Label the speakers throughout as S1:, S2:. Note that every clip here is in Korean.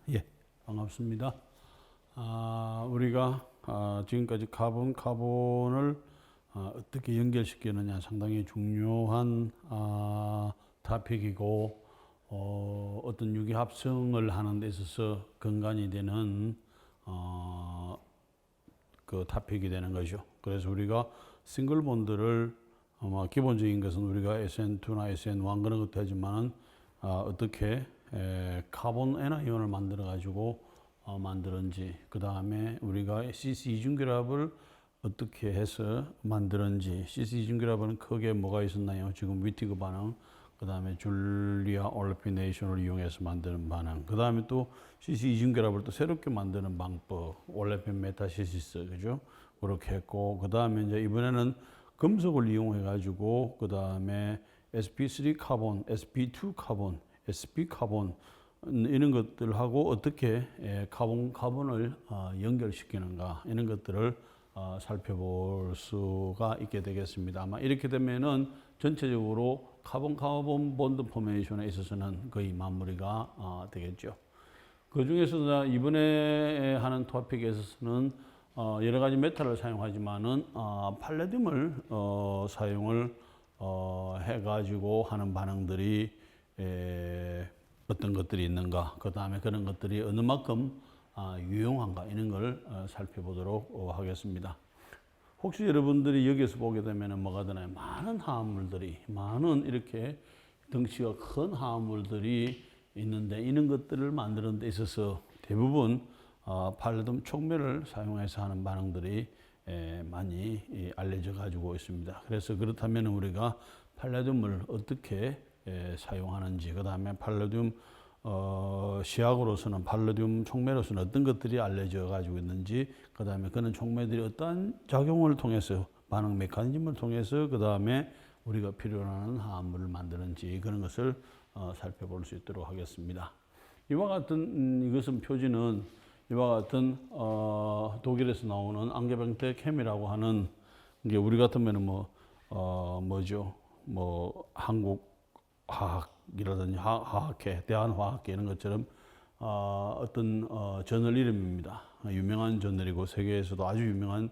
S1: 예, 반갑습니다. 우리가 지금까지 카본을 어떻게 연결시키느냐 상당히 중요한 토픽이고 어떤 유기 합성을 하는 데 있어서 근간이 되는 그 토픽이 되는 거죠. 그래서 우리가 싱글 본드를 기본적인 것은 우리가 SN2나 SN1 그런 것도 하지만 어떻게 카본 애나이온을 만들어 가지고 만드는지, 그 다음에 우리가 CC 이중결합을 어떻게 해서 만드는지. CC 이중결합은 크게 뭐가 있었나요? 지금 위티그 반응, 그 다음에 줄리아 올레피네이션을 이용해서 만드는 반응, 그 다음에 또 CC 이중결합을 또 새롭게 만드는 방법, 올레핀 메타시시스, 그죠? 그렇게 했고, 그 다음에 이제 이번에는 금속을 이용해 가지고 그 다음에 sp3 카본, sp2 카본, sp 카본 이런 것들하고 어떻게 카본을 연결시키는가, 이런 것들을 살펴볼 수가 있게 되겠습니다. 아마 이렇게 되면은 전체적으로 카본 본드 포메이션에 있어서는 거의 마무리가 되겠죠. 그 중에서 이번에 하는 토픽에 있어서는 여러 가지 메탈을 사용하지만은 팔레듐을 사용을 해가지고 하는 반응들이 어떤 것들이 있는가, 그 다음에 그런 것들이 어느 만큼 유용한가, 이런 걸 살펴보도록 하겠습니다. 혹시 여러분들이 여기서 보게 되면 뭐가 되나요? 많은 화합물들이, 많은 이렇게 덩치가 큰 화합물들이 있는데, 이런 것들을 만드는 데 있어서 대부분 팔레듐 촉매를 사용해서 하는 반응들이 많이 알려져 가지고 있습니다. 그래서 그렇다면 우리가 팔레듐을 어떻게 사용하는지, 그 다음에 팔레듐 시약으로서는, 팔레듐 촉매로서는 어떤 것들이 알려져 가지고 있는지, 그 다음에 그런 촉매들이 어떠한 작용을 통해서, 반응 메커니즘을 통해서 그 다음에 우리가 필요로 하는 화합물을 만드는지, 그런 것을 살펴볼 수 있도록 하겠습니다. 이와 같은 이것은 표지는 이와 같은 독일에서 나오는 앙게뱅테 캠이라고 하는, 이게 우리 같으면은 뭐죠? 한국 화학이라든지 화학회, 대한화학회 이런 것처럼 어떤 저널 이름입니다. 유명한 저널이고 세계에서도 아주 유명한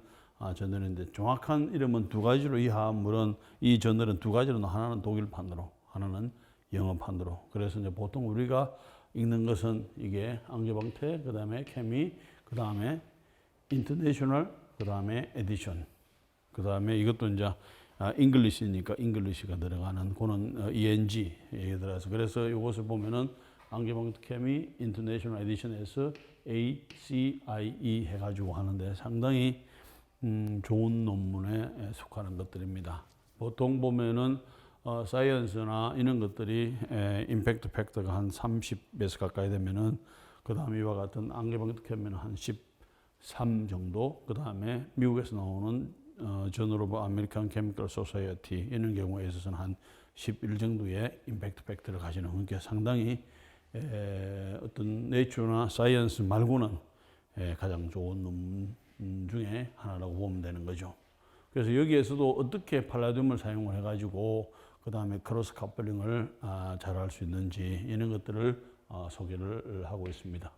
S1: 저널인데, 정확한 이름은 두 가지로, 이 화합물은, 이 저널은 두 가지로, 하나는 독일판으로, 하나는 영어판으로. 그래서 이제 보통 우리가 읽는 것은 이게 앙게뱅테, 그 다음에 케미, 그 다음에 인터내셔널, 그 다음에 에디션, 그 다음에 이것도 이제 잉글리시니까 잉글리시가 들어가는 그는 ENG에 들어가서, 그래서 이것을 보면은 앙게뱅테 케미 인터내셔널 에디션에서 ACIE 해가지고 하는데 상당히 좋은 논문에 속하는 것들입니다. 보통 보면은 사이언스나 이런 것들이 임팩트 팩터가 한 30에서 가까이 되면은, 그 다음에 이와 같은 앙게뱅테 케미는 한 13 정도, 그 다음에 미국에서 나오는 저널 오브 아메리칸 케미컬 소사이어티 이런 경우에 있어서는 한 11 정도의 임팩트 팩터를 가지는, 그러니까 상당히 어떤 네이처나 사이언스 말고는 가장 좋은 논문 중에 하나라고 보면 되는 거죠. 그래서 여기에서도 어떻게 팔라듐을 사용을 해가지고 그 다음에 크로스 커플링을 잘 할 수 있는지, 이런 것들을 소개를 하고 있습니다.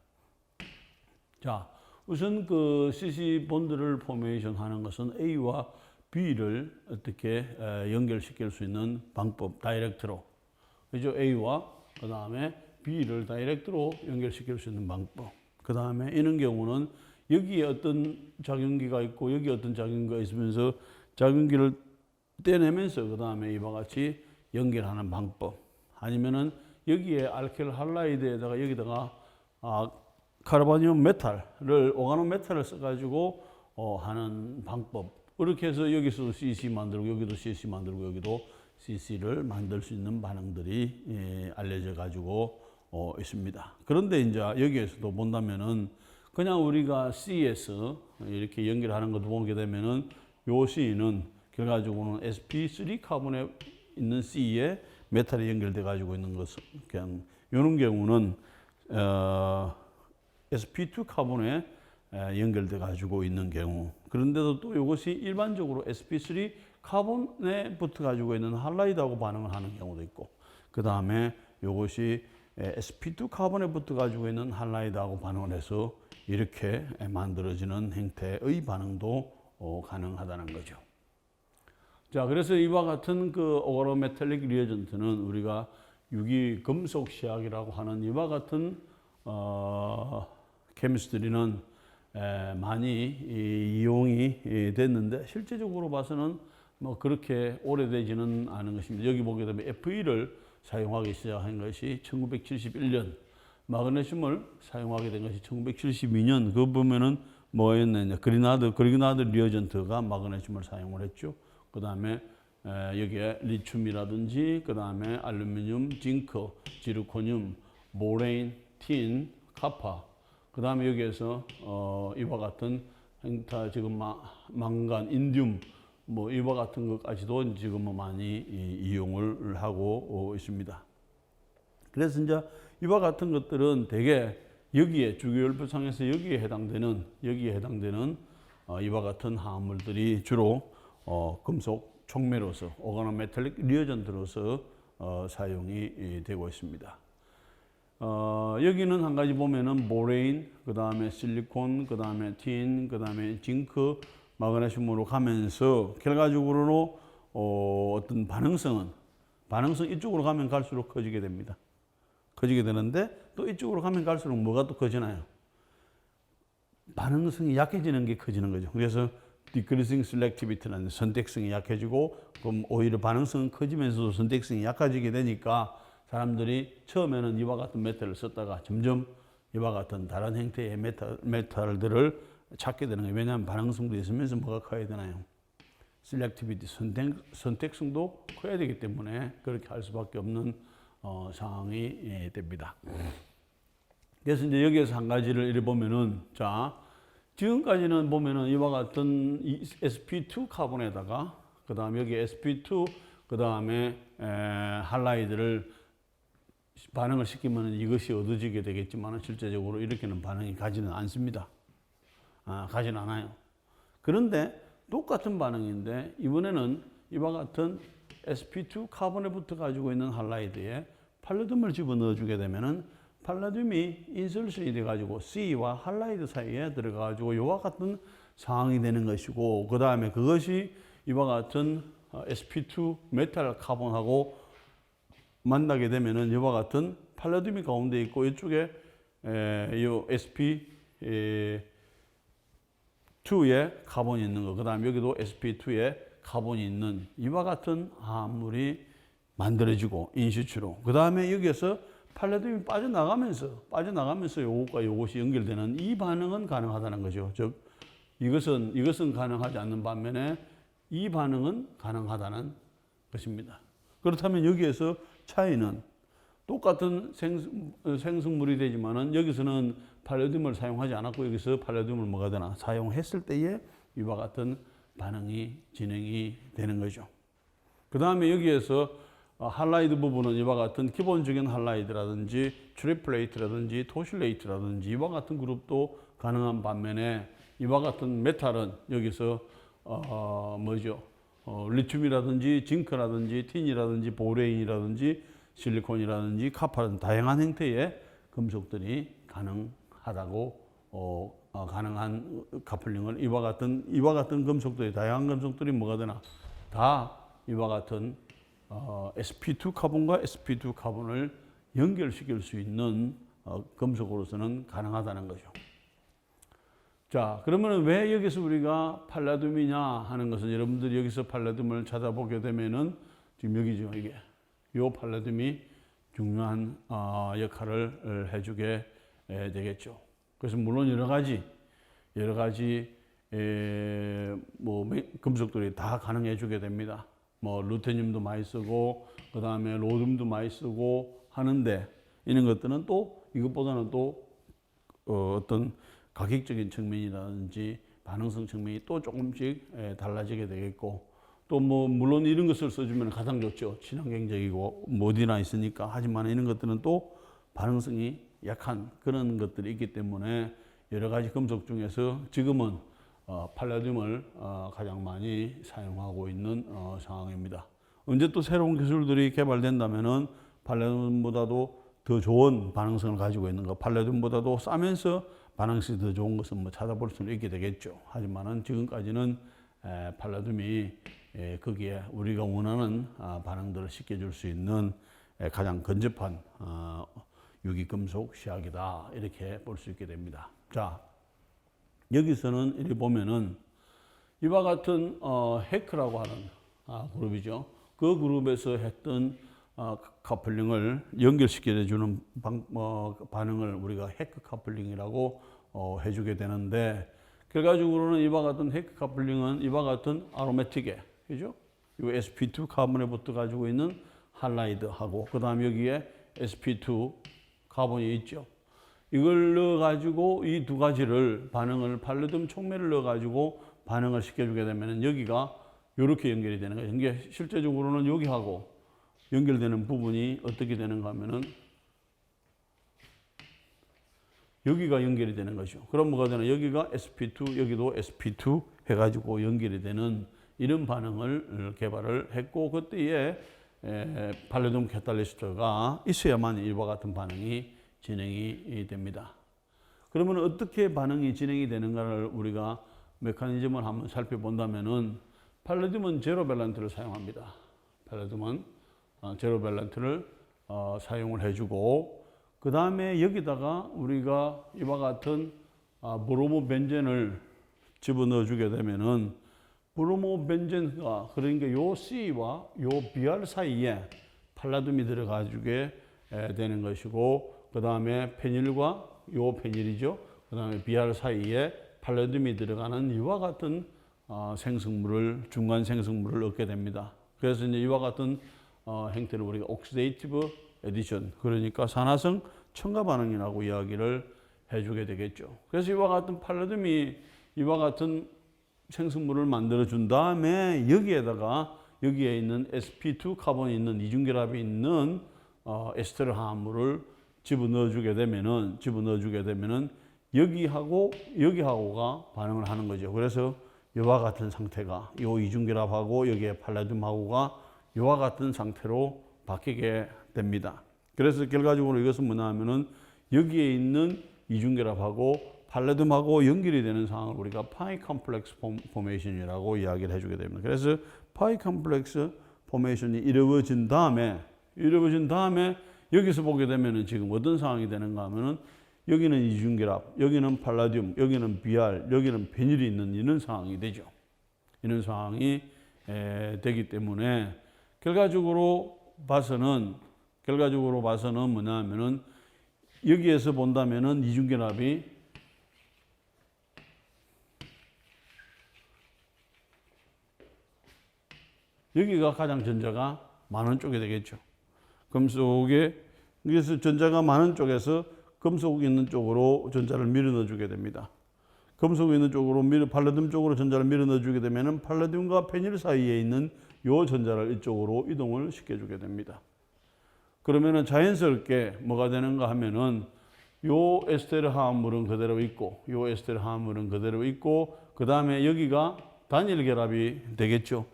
S1: 자, 우선 그 CC 본드를 포메이션 하는 것은 A와 B를 어떻게 연결시킬 수 있는 방법, 다이렉트로. 그죠? A와 그 다음에 B를 다이렉트로 연결시킬 수 있는 방법. 그 다음에 이런 경우는 여기에 어떤 작용기가 있고 여기 어떤 작용기가 있으면서 작용기를 떼내면서 그 다음에 이와 같이 연결하는 방법. 아니면은 여기에 알킬 할라이드에다가 여기다가 카르바늄 메탈을, 오가노 메탈을 써가지고 하는 방법. 그렇게 해서 여기서도 CC 만들고 여기도 CC 만들고 여기도 CC를 만들 수 있는 반응들이 알려져 가지고 있습니다. 그런데 이제 여기에서도 본다면은 그냥 우리가 C에서 이렇게 연결하는 것도 보게 되면은 요 C는 결과적으로는 sp3 카본에 있는 C에 메탈이 연결돼 가지고 있는 것은, 그냥 이런 경우는 sp2 카본에 연결돼 가지고 있는 경우. 그런데도 또 이것이 일반적으로 sp3 카본에 붙어 가지고 있는 할라이드하고 반응을 하는 경우도 있고, 그 다음에 이것이 sp2 카본에 붙어 가지고 있는 할라이드하고 반응을 해서 이렇게 만들어지는 형태의 반응도 가능하다는 거죠. 자, 그래서 이와 같은 그 오가노메탈릭 리어전트는 우리가 유기 금속 시약이라고 하는 이와 같은 케미스트리는 많이 이용이 됐는데 실제적으로 봐서는 뭐 그렇게 오래되지는 않은 것입니다. 여기 보게 되면 FE를 사용하기 시작한 것이 1971년, 마그네슘을 사용하게 된 것이 1972년. 그거 보면은 뭐였느냐? 그리나드 리어전트가 마그네슘을 사용을 했죠. 그 다음에 여기에 리튬이라든지, 그 다음에 알루미늄, 징크, 지르코늄, 모레인, 틴, 카파. 그 다음에 여기에서 이와 같은 행타 지금 망간, 인듐, 뭐 이와 같은 것까지도 지금 많이 이용을 하고 있습니다. 그래서 이제 이와 같은 것들은 대개 여기에 주기율표상에서 여기에 해당되는 이와 같은 화합물들이 주로 금속 촉매로서 오가노메탈릭 리어전트로서 사용이 되고 있습니다. 여기는 한 가지 보면은 모레인, 그 다음에 실리콘, 그 다음에 틴, 그 다음에 징크, 마그네슘으로 가면서 결과적으로 어떤 반응성 이쪽으로 가면 갈수록 커지게 됩니다. 커지게 되는데 또 이쪽으로 가면 갈수록 뭐가 또 커지나요? 반응성이 약해지는 게 커지는 거죠. 그래서 decreasing selectivity라는 선택성이 약해지고 그럼 오히려 반응성은 커지면서도 선택성이 약해지게 되니까 사람들이 처음에는 이와 같은 메탈을 썼다가 점점 이와 같은 다른 형태의 메탈들을 찾게 되는 거예요. 왜냐하면 반응성도 있으면서 뭐가 커야 되나요? 셀렉티비티, 선택성도 커야 되기 때문에 그렇게 할 수밖에 없는 상황이 됩니다. 그래서 이제 여기에서 한 가지를 이렇게 보면은, 자, 지금까지는 보면은 이와 같은 sp2 카본에다가 그 다음에 여기 sp2 그 다음에 할라이드를 반응을 시키면 이것이 얻어지게 되겠지만 실제적으로 이렇게는 반응이 가지는 않습니다. 가지는 않아요. 그런데 똑같은 반응인데 이번에는 이와 같은 sp2 카본에 붙어 가지고 있는 할라이드에 팔라듐을 집어넣어 주게 되면은 팔라듐이 인설션이 돼 가지고 C와 할라이드 사이에 들어가 가지고 이와 같은 상황이 되는 것이고, 그 다음에 그것이 이와 같은 sp2 메탈 카본하고 만나게 되면은 이와 같은 팔라듐이 가운데 있고 이쪽에 이 sp2에 카본이 있는 거, 그 다음에 여기도 sp2에 카본이 있는 이와 같은 화합물이 만들어지고 인시추로, 그 다음에 여기에서 팔라듐이 빠져나가면서 요것과 요것이 연결되는 이 반응은 가능하다는 거죠. 즉 이것은 가능하지 않는 반면에 이 반응은 가능하다는 것입니다. 그렇다면 여기에서 차이는 똑같은 생성물이 되지만은 여기서는 팔라듐을 사용하지 않았고 여기서 팔라듐을 뭐가 되나 사용했을 때에 이와 같은 반응이 진행이 되는 거죠. 그 다음에 여기에서 할라이드 부분은 이와 같은 기본적인 할라이드라든지 트리플레이트라든지 토실레이트라든지 이와 같은 그룹도 가능한 반면에 이와 같은 메탈은 여기서 리튬이라든지 징크라든지 틴이라든지 보레인이라든지 실리콘이라든지 카파라든지 다양한 형태의 금속들이 가능하다고 가능한 카플링을 이와 같은 금속들이 다양한 금속들이 뭐가 되나 다 이와 같은 sp2 카본과 sp2 카본을 연결시킬 수 있는 금속으로서는 가능하다는 거죠. 자, 그러면 왜 여기서 우리가 팔라듐이냐 하는 것은 여러분들이 여기서 팔라듐을 찾아보게 되면은 지금 여기죠. 이게 요 팔라듐이 중요한 역할을 해주게 되겠죠. 그래서 물론 여러 가지 금속들이 다 가능해 주게 됩니다. 뭐 루테늄도 많이 쓰고 그 다음에 로듐도 많이 쓰고 하는데 이런 것들은 또 이것보다는 또 어떤 가격적인 측면이라든지 반응성 측면이 또 조금씩 달라지게 되겠고, 또 뭐 물론 이런 것을 써주면 가장 좋죠. 친환경적이고 어디나 있으니까. 하지만 이런 것들은 또 반응성이 약한 그런 것들이 있기 때문에 여러 가지 금속 중에서 지금은 팔라듐을 가장 많이 사용하고 있는 상황입니다. 언제 또 새로운 기술들이 개발된다면은 팔라듐보다도 더 좋은 반응성을 가지고 있는 거, 팔라듐보다도 싸면서 반응성이 더 좋은 것은 뭐 찾아볼 수는 있게 되겠죠. 하지만은 지금까지는 팔라듐이 거기에 우리가 원하는 반응들을 쉽게 줄 수 있는 가장 근접한 유기금속 시약이다, 이렇게 볼 수 있게 됩니다. 자, 여기서는 이렇게 보면은 이와 같은 헤크라고 하는 그룹이죠. 그 그룹에서 했던 커플링을 연결시켜주는 반응을 우리가 헤크 커플링이라고 해주게 되는데, 결과적으로는 이와 같은 헤크 커플링은 이와 같은 아로매틱에, 그죠? 이 sp2 카본에 붙어 가지고 있는 할라이드하고, 그 다음 여기에 sp2 카본이 있죠. 이걸 넣어가지고 이 두 가지를 반응을 팔라듐 촉매를 넣어가지고 반응을 시켜주게 되면 여기가 이렇게 연결이 되는 거예요. 이게 실제적으로는 여기하고 연결되는 부분이 어떻게 되는가 하면은 여기가 연결이 되는 거죠. 그럼 뭐가 되나? 여기가 sp2, 여기도 sp2 해가지고 연결이 되는 이런 반응을 개발을 했고, 그때에 팔라듐 캐탈리스트가 있어야만 이와 같은 반응이 진행이 됩니다. 그러면 어떻게 반응이 진행이 되는가를 우리가 메커니즘을 한번 살펴본다면은, 팔라듐은 제로 밸런트를 사용합니다. 팔라듐은 제로 밸런트를 사용을 해주고, 그 다음에 여기다가 우리가 이와 같은 브로모 벤젠을 집어넣어 주게 되면은, 브로모 벤젠과, 그러니까 요 C와 요 Br 사이에 팔라듐이 들어가 주게 되는 것이고, 그 다음에 페닐과 요 페닐이죠. 그 다음에 Br 사이에 팔라듐이 들어가는 이와 같은 생성물을, 중간 생성물을 얻게 됩니다. 그래서 이제 이와 같은 형태를 우리가 옥시데이티브 에디션, 그러니까 산화성 첨가 반응이라고 이야기를 해주게 되겠죠. 그래서 이와 같은 팔라듐이 이와 같은 생성물을 만들어 준 다음에 여기에다가 여기에 있는 sp2 카본이 있는 이중결합이 있는 에스테르 화합물을 집어넣어 주게 되면은 여기하고가 반응을 하는 거죠. 그래서 이와 같은 상태가, 요 이중결합하고 여기에 팔라듐하고가 이와 같은 상태로 바뀌게 됩니다. 그래서 결과적으로 이것은 뭐냐 하면은 여기에 있는 이중결합하고 팔라듐하고 연결이 되는 상황을 우리가 파이 컴플렉스 포메이션이라고 이야기를 해주게 됩니다. 그래서 파이 컴플렉스 포메이션이 이루어진 다음에 여기서 보게 되면은 지금 어떤 상황이 되는가 하면은 여기는 이중결합, 여기는 팔라듐, 여기는 Br, 여기는 페닐이 있는 이런 상황이 되죠. 이런 상황이 되기 때문에 결과적으로 봐서는 뭐냐 하면은 여기에서 본다면은 이중결합이 여기가 가장 전자가 많은 쪽이 되겠죠. 금속에, 그래서 전자가 많은 쪽에서 금속이 있는 쪽으로 전자를 밀어 넣어 주게 됩니다. 금속이 있는 쪽으로 팔라듐 쪽으로 전자를 밀어 넣어 주게 되면은 팔라듐과 페닐 사이에 있는 요 전자를 이쪽으로 이동을 시켜 주게 됩니다. 그러면은 자연스럽게 뭐가 되는가 하면은 요 에스테르 화합물은 그대로 있고, 요 에스테르 화합물은 그대로 있고, 그 다음에 여기가 단일 결합이 되겠죠.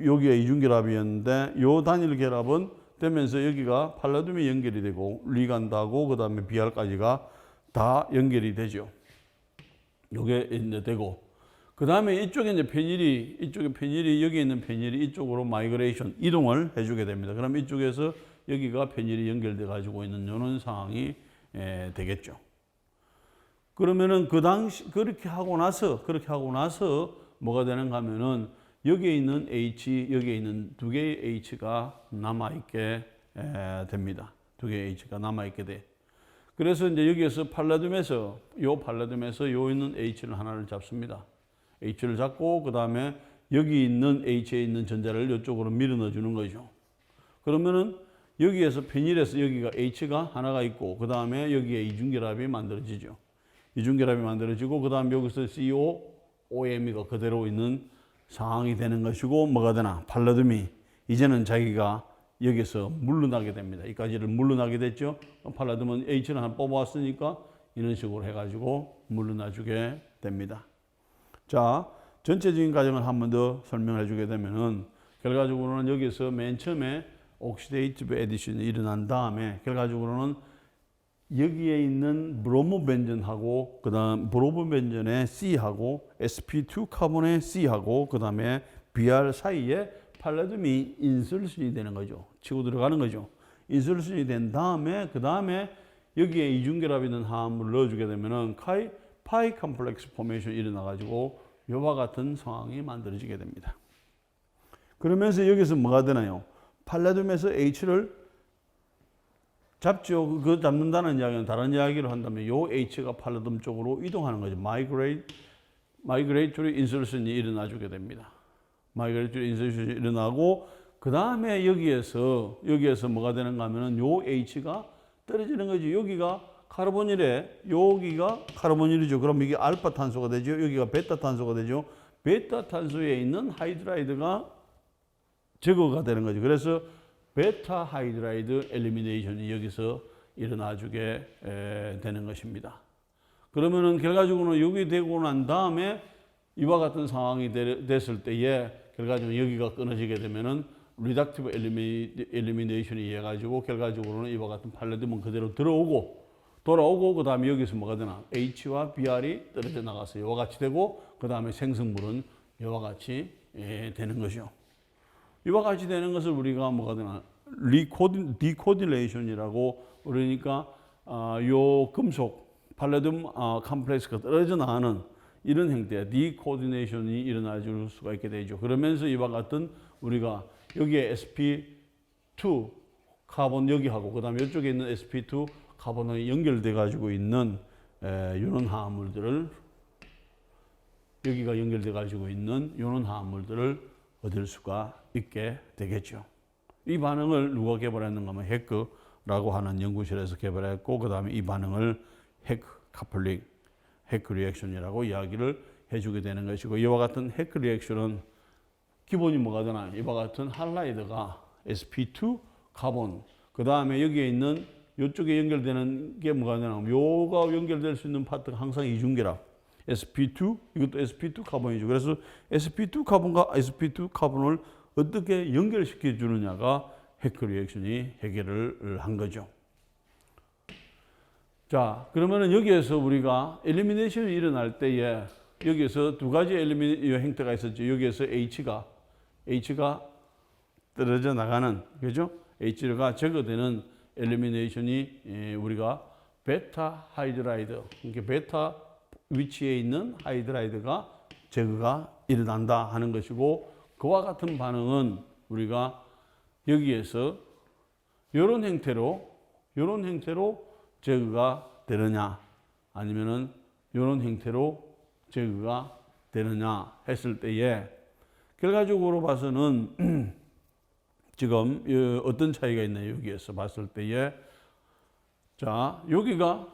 S1: 여기가 이중결합이었는데 요 단일 결합은 되면서 여기가 팔라듐이 연결이 되고 리간드하고 그 다음에 Br까지가 다 연결이 되죠. 요게 이제 되고, 그 다음에 이쪽에 이제 페닐이 여기 있는 페닐이 이쪽으로 마이그레이션 이동을 해주게 됩니다. 그럼 이쪽에서 여기가 페닐이 연결돼 가지고 있는 이런 상황이 되겠죠. 그러면은 그 당시 그렇게 하고 나서 뭐가 되는가 하면은 여기에 있는 H, 여기에 있는 두 개의 H가 남아있게 됩니다. 두 개의 H가 남아있게 돼. 그래서 이제 여기에서 팔라듐에서 요 있는 H를 하나를 잡습니다. H를 잡고, 그 다음에 여기 있는 H에 있는 전자를 이쪽으로 밀어 넣어 주는 거죠. 그러면은 여기에서 페닐에서 여기가 H가 하나가 있고, 그 다음에 여기에 이중결합이 만들어지죠. 이중결합이 만들어지고, 그 다음 여기서 CO, OM이가 그대로 있는 상황이 되는 것이고, 뭐가 되나? 팔라듐이 이제는 자기가 여기서 물러나게 됩니다. 이까지를 물러나게 됐죠. 팔라듐은 H를 하나 뽑아왔으니까 이런 식으로 해가지고 물러나주게 됩니다. 자, 전체적인 과정을 한 번 더 설명해 주게 되면은 결과적으로는 여기서 맨 처음에 옥시데이티브 에디션이 일어난 다음에 결과적으로는 여기에 있는 브로모 벤전하고 그다음 브로모 벤전의 C하고 sp2 카본의 C하고 그다음에 Br 사이에 팔라듐이 인설션이 되는 거죠. 치고 들어가는 거죠. 인설션이 된 다음에 그다음에 여기에 이중결합 있는 화합물을 넣어주게 되면은 파이 컴플렉스 포메이션이 일어나 가지고 이와 같은 상황이 만들어지게 됩니다. 그러면서 여기서 뭐가 되나요? 팔라듐에서 H를 잡죠. 그 잡는다는 이야기는 다른 이야기로 한다면 요 H가 팔라듐 쪽으로 이동하는 거죠. 마이그레이토리 인설션이 일어나 주게 됩니다. 마이그레이토리 인설션이 일어나고 그 다음에 여기에서 뭐가 되는가 하면은 요 H가 떨어지는 거죠. 여기가 카르보닐에 여기가 카르보닐이죠. 그럼 이게 알파 탄소가 되죠. 여기가 베타 탄소가 되죠. 베타 탄소에 있는 하이드라이드가 제거가 되는 거죠. 그래서 베타 하이드라이드 엘리미네이션이 여기서 일어나 주게 되는 것입니다. 그러면은 결과적으로는 여기 되고 난 다음에 이와 같은 상황이 됐을 때에 결과적으로 여기가 끊어지게 되면은 리덕티브 엘리미네이션이 이해 가지고 결과적으로는 이와 같은 팔라듐은 그대로 돌아오고 그 다음에 여기서 뭐가 되나 H와 Br이 떨어져 나가서 이와 같이 되고 그 다음에 생성물은 이와 같이 되는 것이요. 이와 같이 되는 것을 우리가 뭐가 되나 디코딜레이션이라고 그러니까 요 금속 팔라듐 컴플렉스가 떨어져 나가는 이런 형태의 디코디네이션이 일어날 수가 있게 되죠. 그러면서 이와 같은 우리가 여기에 sp2 카본 여기하고 그다음에 이쪽에 있는 sp2 카본이 연결돼 가지고 있는 이런 화합물들을 여기가 연결돼 가지고 있는 이런 화합물들을 얻을 수가 있게 되겠죠. 이 반응을 누가 개발했는가 하면 헤크라고 하는 연구실에서 개발했고 그다음에 이 반응을 헤크 카플링, 헤크 리액션이라고 이야기를 해주게 되는 것이고 이와 같은 헤크 리액션은 기본이 뭐가 되나 이와 같은 할라이드가 sp2 카본 그 다음에 여기에 있는 이쪽에 연결되는 게 뭐가 되나 요가 연결될 수 있는 파트가 항상 이중결합 sp2 이것도 sp2 카본이죠. 그래서 sp2 카본과 sp2 카본을 어떻게 연결시켜 주느냐가 헤크 리액션이 해결을 한 거죠. 자, 그러면은 여기에서 우리가 엘리미네이션이 일어날 때에 여기에서 두 가지 형태가 있었죠. 여기에서 H가 떨어져 나가는, 그죠? H가 제거되는 엘리미네이션이 우리가 베타 하이드라이드, 그러니까 베타 위치에 있는 하이드라이드가 제거가 일어난다 하는 것이고 그와 같은 반응은 우리가 여기에서 이런 형태로 제거가 되느냐 아니면은 이런 형태로 제거가 되느냐 했을 때에 결과적으로 봐서는 지금 어떤 차이가 있나요? 여기에서 봤을 때에 자 여기가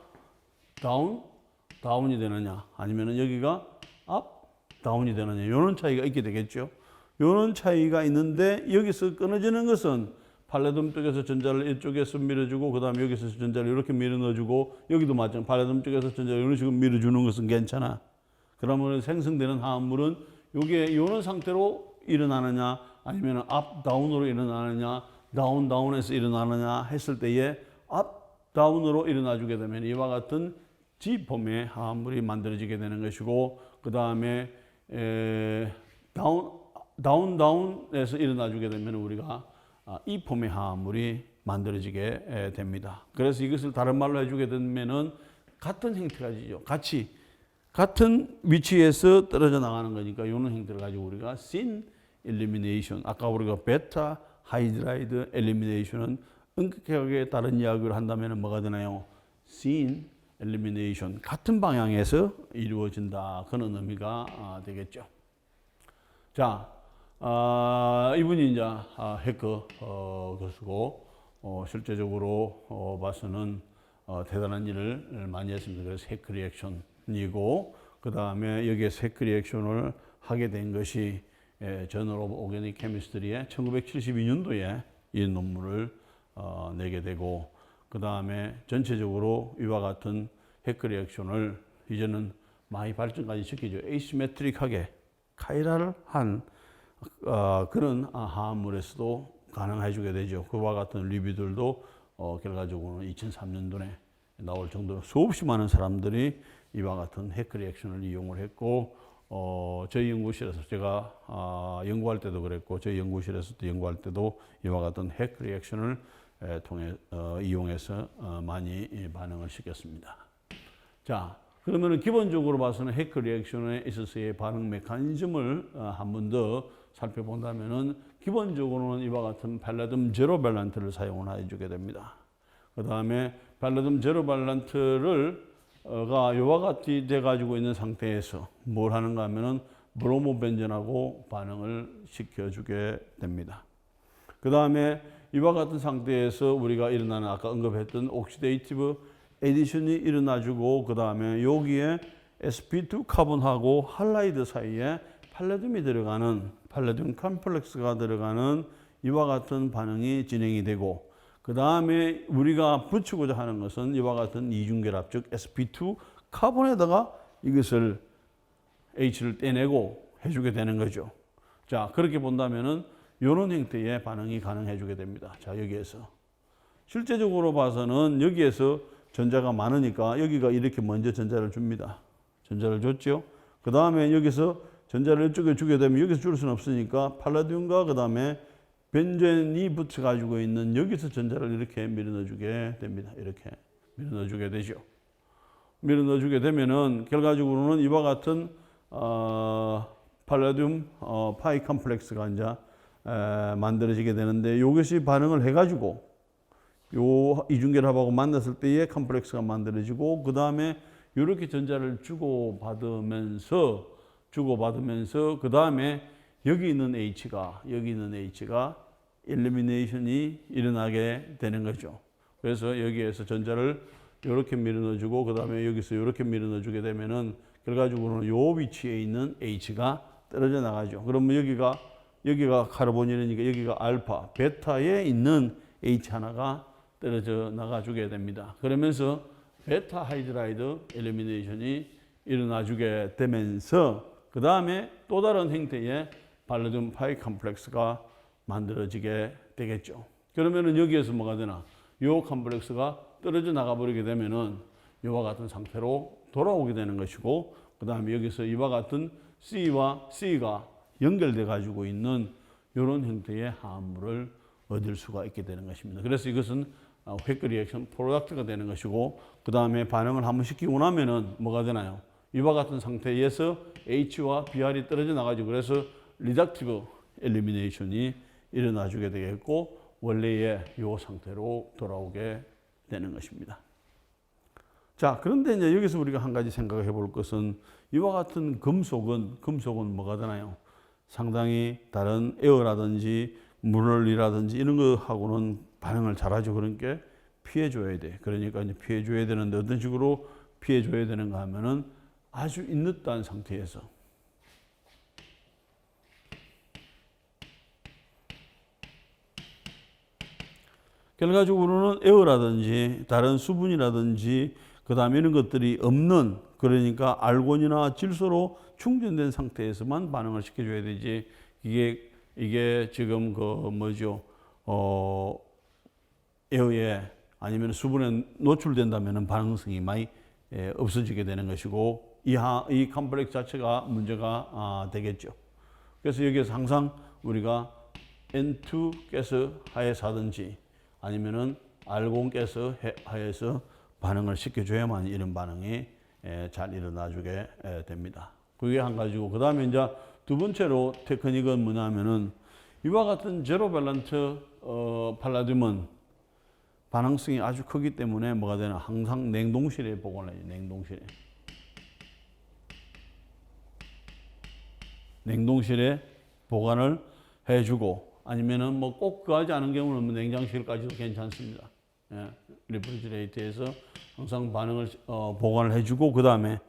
S1: 다운이 되느냐 아니면은 여기가 다운이 되느냐 이런 차이가 있게 되겠죠. 이런 차이가 있는데 여기서 끊어지는 것은 팔라듐 쪽에서 전자를 이쪽에서 밀어주고 그 다음에 여기서 전자를 이렇게 밀어 넣어주고 여기도 마찬가지 팔라듐 쪽에서 전자를 이런 식으로 밀어주는 것은 괜찮아. 그러면 생성되는 화합물은 이게 이런 상태로 일어나느냐 아니면 다운으로 일어나느냐 다운에서 일어나느냐 했을 때에 다운으로 일어나주게 되면 이와 같은 G폼의 화합물이 만들어지게 되는 것이고 그 다음에 다운에서 일어나주게 되면 우리가 이 폼의 화합물이 만들어지게 됩니다. 그래서 이것을 다른 말로 해주게 되면은 같은 형태가 지죠. 같은 위치에서 떨어져 나가는 거니까 이런 형태를 가지고 우리가 신 엘리미네이션, 아까 우리가 베타 하이드라이드 엘리미네이션은 엄격하게 다른 이야기를 한다면 뭐가 되나요? 신 엘리미네이션, 같은 방향에서 이루어진다. 그런 의미가 되겠죠. 자, 이분이 이제 헤크 교수고 실제적으로 봐서는 대단한 일을 많이 했습니다. 그래서 헤크 리액션이고 그 다음에 여기에서 헤크 리액션을 하게 된 것이 저널 오브 오게닉 케미스트리에 1972년도에 이 논문을 내게 되고 그 다음에 전체적으로 이와 같은 헤크 리액션을 이제는 많이 발전까지 시키죠. 에이시메트릭하게 카이랄한 그런 화합물에서도 가능해지게 되죠. 그와 같은 리뷰들도 결과적으로는 2003년도에 나올 정도로 수없이 많은 사람들이 이와 같은 해크 리액션을 이용을 했고, 저희 연구실에서 제가 연구할 때도 그랬고, 저희 연구실에서도 연구할 때도 이와 같은 해크 리액션을 이용해서 많이 반응을 시켰습니다. 자, 그러면은 기본적으로 봐서는 해크 리액션에 있어서의 반응 메커니즘을 한 번 더 살펴본다면은 기본적으로는 이와 같은 팔라듐 제로 밸런트를 사용을 해주게 됩니다. 그 다음에 팔라듐 제로 밸런트를 가 이와 같이 돼 가지고 있는 상태에서 뭘 하는가 하면은 브로모벤전하고 반응을 시켜주게 됩니다. 그 다음에 이와 같은 상태에서 우리가 일어나는 아까 언급했던 옥시데이티브 에디션이 일어나주고, 그 다음에 여기에 sp2 카본하고 할라이드 사이에 팔라듐이 들어가는 팔라듐 컴플렉스가 들어가는 이와 같은 반응이 진행이 되고, 그 다음에 우리가 붙이고자 하는 것은 이와 같은 이중결합, 즉 sp2 카본에다가 이것을 H를 떼내고 해주게 되는 거죠. 자, 그렇게 본다면은 이런 형태의 반응이 가능해주게 됩니다. 자, 여기에서 실제적으로 봐서는 여기에서 전자가 많으니까 여기가 이렇게 먼저 전자를 줍니다. 전자를 줬죠. 그 다음에 여기서 전자를 이쪽에 주게 되면 여기서 줄 수는 없으니까 팔라듐과 그 다음에 벤젠이 붙여가지고 있는 여기서 전자를 이렇게 밀어넣어주게 됩니다. 이렇게 밀어넣어주게 되죠. 밀어넣어주게 되면은 결과적으로는 이와 같은 팔라듐 파이 컴플렉스가 이제 만들어지게 되는데, 이것이 반응을 해가지고 요 이중결합하고 만났을 때의 컴플렉스가 만들어지고, 그 다음에 이렇게 전자를 주고받으면서 그 다음에 여기 있는 H가 엘리미네이션이 일어나게 되는 거죠. 그래서 여기에서 전자를 이렇게 밀어넣어주고, 그 다음에 여기서 이렇게 밀어넣어주게 되면은 결과적으로는 요 위치에 있는 H가 떨어져 나가죠. 그러면 여기가 카르보닐이니까 여기가 알파, 베타에 있는 H 하나가 떨어져 나가주게 됩니다. 그러면서 베타 하이드라이드 엘리미네이션이 일어나주게 되면서 그 다음에 또 다른 형태의 팔라듐 파이 컴플렉스가 만들어지게 되겠죠. 그러면은 여기에서 뭐가 되나? 요 컴플렉스가 떨어져 나가버리게 되면은 이와 같은 상태로 돌아오게 되는 것이고, 그 다음에 여기서 이와 같은 C와 C가 연결돼 가지고 있는 이런 형태의 화합물을 얻을 수가 있게 되는 것입니다. 그래서 이것은 해크 리액션 프로덕트가 되는 것이고, 그 다음에 반응을 한번 시키고 나면은 뭐가 되나요? 이와 같은 상태에서 H와 BR이 떨어져 나가지고, 그래서 리덕티브 엘리미네이션이 일어나주게 되겠고, 원래의 이 상태로 돌아오게 되는 것입니다. 자, 그런데 이제 여기서 우리가 한 가지 생각해 볼 것은, 이와 같은 금속은 뭐가 되나요? 상당히 다른 에어라든지 물이라든지 이런 거하고는 반응을 잘하죠. 그러니까 피해줘야 돼. 그러니까 이제 피해줘야 되는데, 어떤 식으로 피해줘야 되는가 하면은 아주 인늦다는 상태에서 결과적으로는 에어라든지 다른 수분이라든지 그 다음에 이런 것들이 없는, 그러니까 알곤이나 질소로 충전된 상태에서만 반응을 시켜줘야 되지, 이게 지금 에어에 아니면 수분에 노출된다면 반응성이 많이 없어지게 되는 것이고, 이 컴플렉스 자체가 문제가 되겠죠. 그래서 여기에서 항상 우리가 N2 가스 하에서 하든지 아니면은 알곤 가스 하에서 반응을 시켜줘야만 이런 반응이 잘 일어나주게 됩니다. 그게 한 가지고, 그 다음에 이제 두 번째로 테크닉은 뭐냐면은 이와 같은 제로 밸런트 팔라듐은 반응성이 아주 크기 때문에 뭐가 되나, 항상 냉동실에 보관을 해요. 냉동실에 보관을 해주고, 아니면은 뭐 꼭 그하지 않은 경우는 뭐 냉장실까지도 괜찮습니다. 리프리지레이터에서 항상 반응을 보관을 해주고, 그 다음에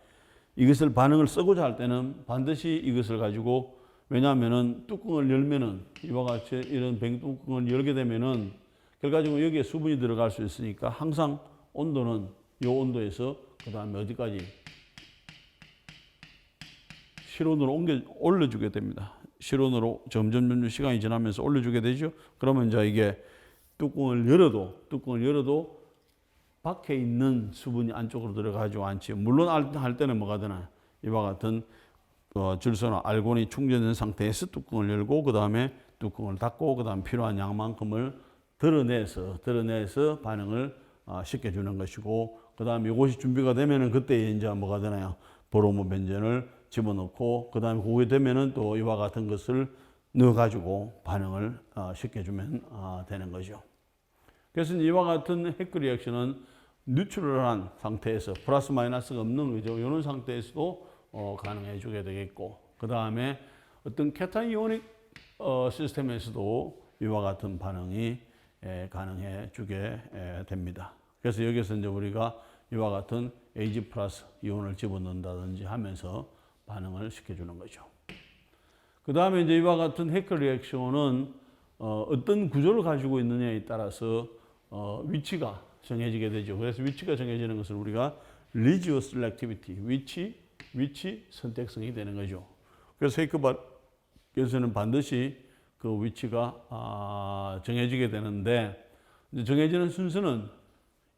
S1: 이것을 반응을 쓰고자 할 때는 반드시 이것을 가지고, 왜냐하면은 뚜껑을 열면은 이와 같이 이런 병뚜껑을 열게 되면은 결과적으로 여기에 수분이 들어갈 수 있으니까 항상 온도는 이 온도에서 그 다음에 어디까지 실온으로 올려주게 됩니다. 실온으로 점점 시간이 지나면서 올려주게 되죠. 그러면 이제 이게 뚜껑을 열어도 밖에 있는 수분이 안쪽으로 들어가지 않지. 물론 할 때는 뭐가 되나? 이와 같은 질소나 알곤이 충전된 상태에서 뚜껑을 열고 그 다음에 뚜껑을 닫고 그 다음 필요한 양만큼을 드러내서 반응을 시켜주는 것이고 그 다음에 이것이 준비가 되면은 그때 이제 뭐가 되나요? 브로모 벤젠을 집어넣고 그 다음에 그게 되면은 또 이와 같은 것을 넣어가지고 반응을 시켜주면 되는 거죠. 그래서 이와 같은 핵 리액션은 뉴트럴한 상태에서 플러스 마이너스가 없는 거죠. 이런 상태에서도 가능해 주게 되겠고 그 다음에 어떤 케타이오닉 시스템에서도 이와 같은 반응이 가능해 주게 됩니다. 그래서 여기서 이제 우리가 이와 같은 Ag 플러스 이온을 집어넣는다든지 하면서 반응을 시켜주는 거죠. 그 다음에 이제 이와 같은 핵 리액션은 어떤 구조를 가지고 있느냐에 따라서 위치가 정해지게 되죠. 그래서 위치가 정해지는 것을 우리가 리지오 셀렉티비티, 위치 선택성이 되는 거죠. 그래서 핵에서는 반드시 그 위치가 정해지게 되는데 정해지는 순서는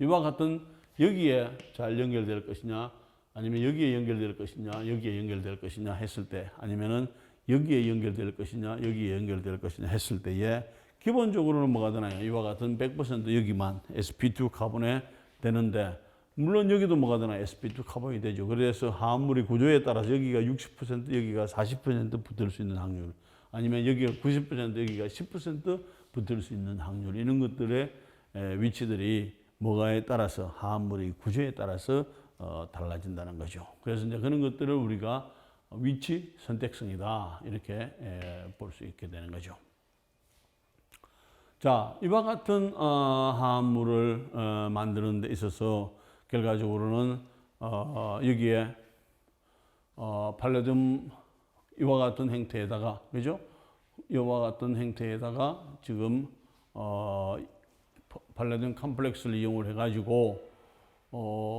S1: 이와 같은 여기에 잘 연결될 것이냐 아니면 여기에 연결될 것이냐 여기에 연결될 것이냐 했을 때 아니면은 여기에 연결될 것이냐 여기에 연결될 것이냐 했을 때에 기본적으로는 뭐가 되나요? 이와 같은 100% 여기만 sp2 카본에 되는데 물론 여기도 뭐가 되나요? sp2 카본이 되죠. 그래서 화합물의 구조에 따라서 여기가 60% 여기가 40% 붙을 수 있는 확률 아니면 여기가 90% 여기가 10% 붙을 수 있는 확률 이런 것들의 위치들이 뭐가에 따라서 화합물의 구조에 따라서 달라진다는 거죠. 그래서 이제 그런 것들을 우리가 위치 선택성이다 이렇게 볼 수 있게 되는 거죠. 자, 이와 같은 화합물을 만드는 데 있어서 결과적으로는 여기에 팔레듐 이와 같은 형태에다가 그죠? 이와 같은 형태에다가 지금 팔레듐 컴플렉스를 이용을 해가지고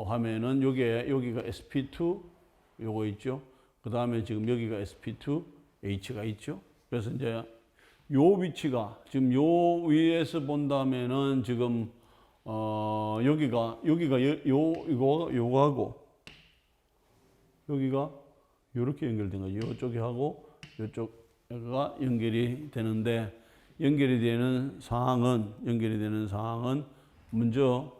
S1: 하면은 여기가 sp2 요거 있죠. 그 다음에 지금 여기가 sp2h가 있죠. 그래서 이제 요 위치가 지금 요 위에서 본다면은 지금 여기가 요거하고 여기가 요렇게 연결된 거죠. 요쪽이 하고 요쪽가 연결이 되는데 연결이 되는 상황은 먼저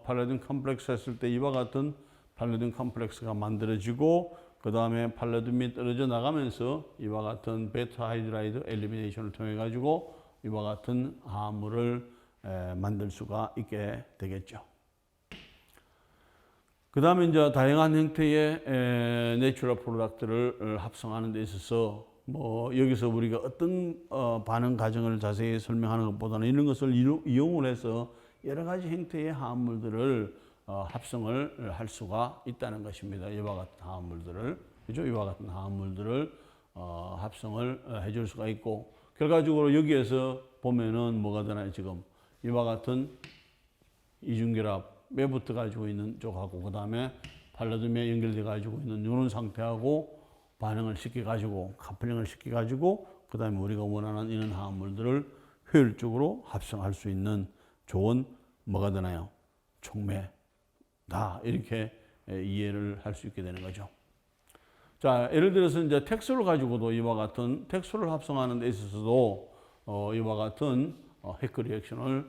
S1: 팔레듐 컴플렉스 했을 때 이와 같은 팔레듐 컴플렉스가 만들어지고 그 다음에 팔레듐이 떨어져 나가면서 이와 같은 베타 하이드라이드 엘리미네이션을 통해 가지고 이와 같은 화합물을 만들 수가 있게 되겠죠. 그 다음에 이제 다양한 형태의 내추럴 프로덕트를 합성하는 데 있어서 뭐 여기서 우리가 어떤 반응 과정을 자세히 설명하는 것보다는 이런 것을 이용을 해서 여러 가지 형태의 화합물들을 합성을 할 수가 있다는 것입니다. 이와 같은 화합물들을 그죠? 이와 같은 화합물들을 합성을 해줄 수가 있고 결과적으로 여기에서 보면은 뭐가 되나요? 지금 이와 같은 이중결합에 붙어 가지고 있는 쪽하고 그 다음에 팔레듐에 연결돼 가지고 있는 이런 상태하고 반응을 시켜 가지고 커플링을 시켜 가지고 그 다음에 우리가 원하는 이런 화합물들을 효율적으로 합성할 수 있는 좋은 뭐가 되나요? 촉매다 이렇게 이해를 할 수 있게 되는 거죠. 자, 예를 들어서 이제 텍스를 가지고도 이와 같은 텍스를 합성하는 데 있어서도 이와 같은 핵 리액션을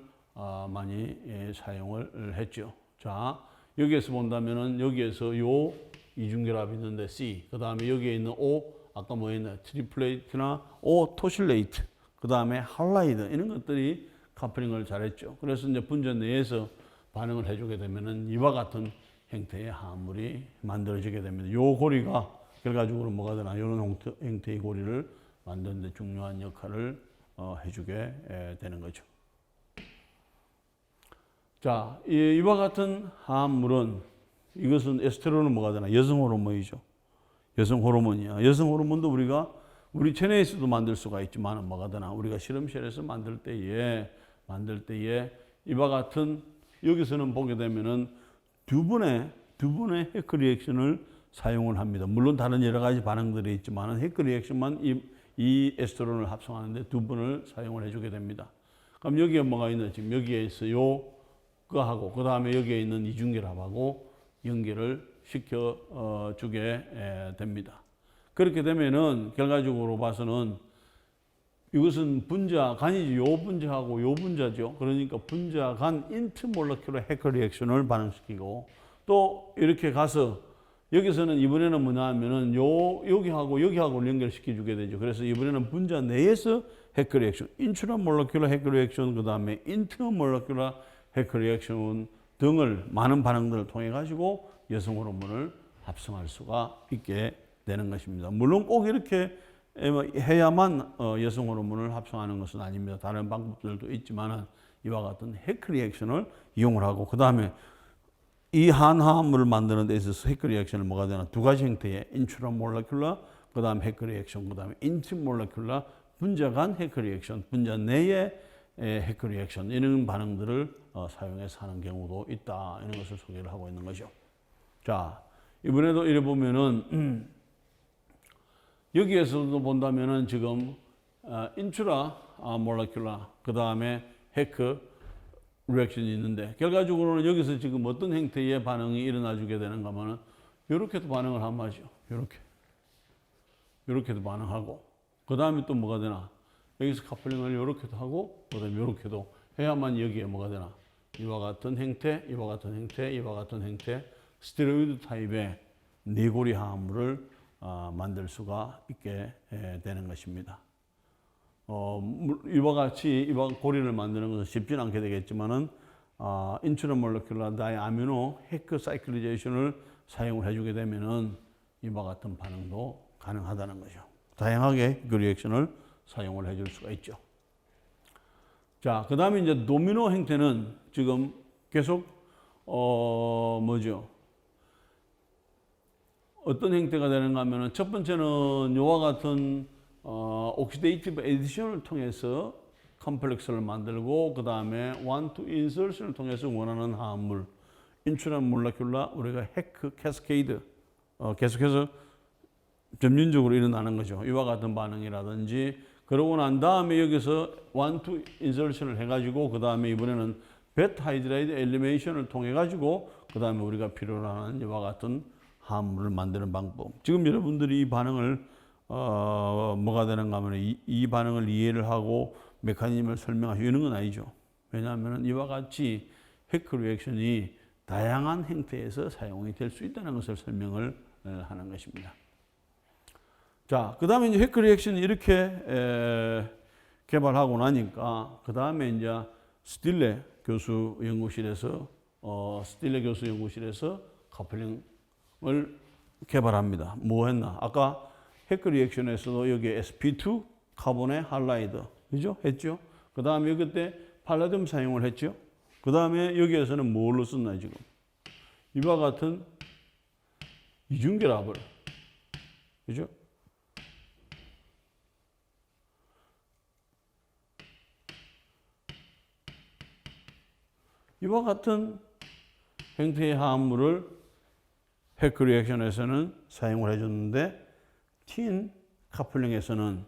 S1: 많이 사용을 했죠. 자, 여기에서 본다면은 여기에서 요 이중결합이 있는데 C, 그 다음에 여기에 있는 O, 아까 뭐 있나 트리플레이트나 O 토실레이트, 그 다음에 할라이드 이런 것들이 커플링을 잘했죠. 그래서 이제 분전 내에서 반응을 해주게 되면은 이와 같은 형태의 화합물이 만들어지게 됩니다. 요 고리가 결과적으로 뭐가 되나 이런 형태의 고리를 만드는 데 중요한 역할을 해주게 되는 거죠. 자, 이와 같은 화합물은 이것은 에스테론은 뭐가 되나 여성 호르몬이죠. 여성 호르몬이야. 여성 호르몬도 우리가 우리 체내에서도 만들 수가 있지만 뭐가 되나 우리가 실험실에서 만들 때에 이와 같은 여기서는 보게 되면은 두 번의 핵 리액션을 사용을 합니다. 물론 다른 여러 가지 반응들이 있지만 핵 리액션만 이 에스테론을 합성하는데 2번을 사용을 해주게 됩니다. 그럼 여기에 뭐가 있나? 지금 여기에 있어요. 그하고 그 다음에 여기에 있는 이중결합하고 연결을 시켜 주게 됩니다. 그렇게 되면은 결과적으로 봐서는 이것은 분자 간이지 요 분자하고 요 분자죠. 그러니까 분자 간 인트몰러큘러 해커 리액션을 반응시키고 또 이렇게 가서 여기서는 이번에는 뭐냐 하면은 여기하고 연결시켜 주게 되죠. 그래서 이번에는 분자 내에서 해커 리액션, 인트라몰러큘러 해커 리액션, 그다음에 인트몰러큘러 해커 리액션 등을 많은 반응들을 통해 가지고 여성 호르몬을 합성할 수가 있게 되는 것입니다. 물론 꼭 이렇게 해야만 여성 호르몬을 합성하는 것은 아닙니다. 다른 방법들도 있지만 이와 같은 해커 리액션을 이용을 하고 그 다음에 이 한 화합물을 만드는 데 있어서 해커 리액션을 뭐가 되나? 두 가지 형태의 인트라몰러큘러, 그 다음 해커 리액션, 그 다음에 인트몰러큘러 분자 간 해커 리액션, 분자 내의 해커 리액션 이런 반응들을 사용해서 하는 경우도 있다. 이런 것을 소개를 하고 있는 거죠. 자, 이번에도 이래 보면은 여기에서도 본다면은 지금 인트라 몰러큘러 그 다음에 해커 리액션이 있는데 결과적으로는 여기서 지금 어떤 형태의 반응이 일어나 주게 되는가 하면은 이렇게도 반응을 한 말이죠. 이렇게도 반응하고 그 다음에 또 뭐가 되나? 여기서 커플링을 이렇게도 하고 그 다음에 이렇게도 해야만 여기에 뭐가 되나? 이와 같은 형태, 이와 같은 형태, 이와 같은 형태 스테로이드 타입의 네고리 화합물을 만들 수가 있게 되는 것입니다. 이와 같이 이와 고리를 만드는 것은 쉽지는 않게 되겠지만은 인트라몰러큘러 다이아미노 해커 사이클리제이션을 사용을 해주게 되면은 이와 같은 반응도 가능하다는 거죠. 다양하게 그 리액션을 사용을 해줄 수가 있죠. 자, 그 다음에 이제 도미노 형태는 지금 계속 뭐죠? 어떤 형태가 되는가 하면은 첫 번째는 이와 같은 옥시데이티브 에디션을 통해서 컴플렉스를 만들고 그 다음에 원투 인설션을 통해서 원하는 화합물 인트라몰러큘러 우리가 해커 캐스케이드 계속해서 점진적으로 일어나는 거죠. 이와 같은 반응이라든지 그러고 난 다음에 여기서 원투 인설션을 해가지고 그 다음에 이번에는 베타 하이드라이드 엘리메이션을 통해 가지고 그 다음에 우리가 필요로 하는 이와 같은 화합물을 만드는 방법. 지금 여러분들이 이 반응을 뭐가 되는가 하면 이 반응을 이해를 하고 메커니즘을 설명하시고 이런 건 아니죠. 왜냐하면 이와 같이 해커 리액션이 다양한 형태에서 사용이 될 수 있다는 것을 설명을 하는 것입니다. 자, 그 다음에 이제 해커 리액션이 이렇게 개발하고 나니까 그 다음에 이제 스틸레 교수 연구실에서 커플링을 개발합니다. 뭐 했나? 아까 해커 리액션에서도 여기 sp2 카본의 할라이드 그죠? 했죠? 그 다음에 그때 팔라듐 사용을 했죠? 그 다음에 여기에서는 뭘로 썼나요, 지금? 이와 같은 이중결합을. 그죠? 이와 같은 형태의 화합물을 해커 리액션에서는 사용을 해줬는데 틴 커플링에서는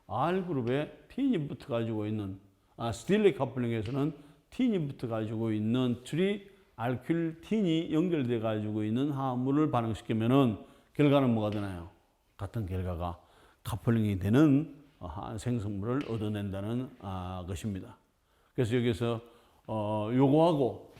S1: R그룹에 틴이 붙어 가지고 있는 스틸레 커플링에서는 틴이 붙어 가지고 있는 트리알킬-틴이 연결돼 가지고 있는 화합물을 반응시키면은 결과는 뭐가 되나요? 같은 결과가 커플링이 되는 생성물을 얻어낸다는 것입니다. 그래서 여기서 요거하고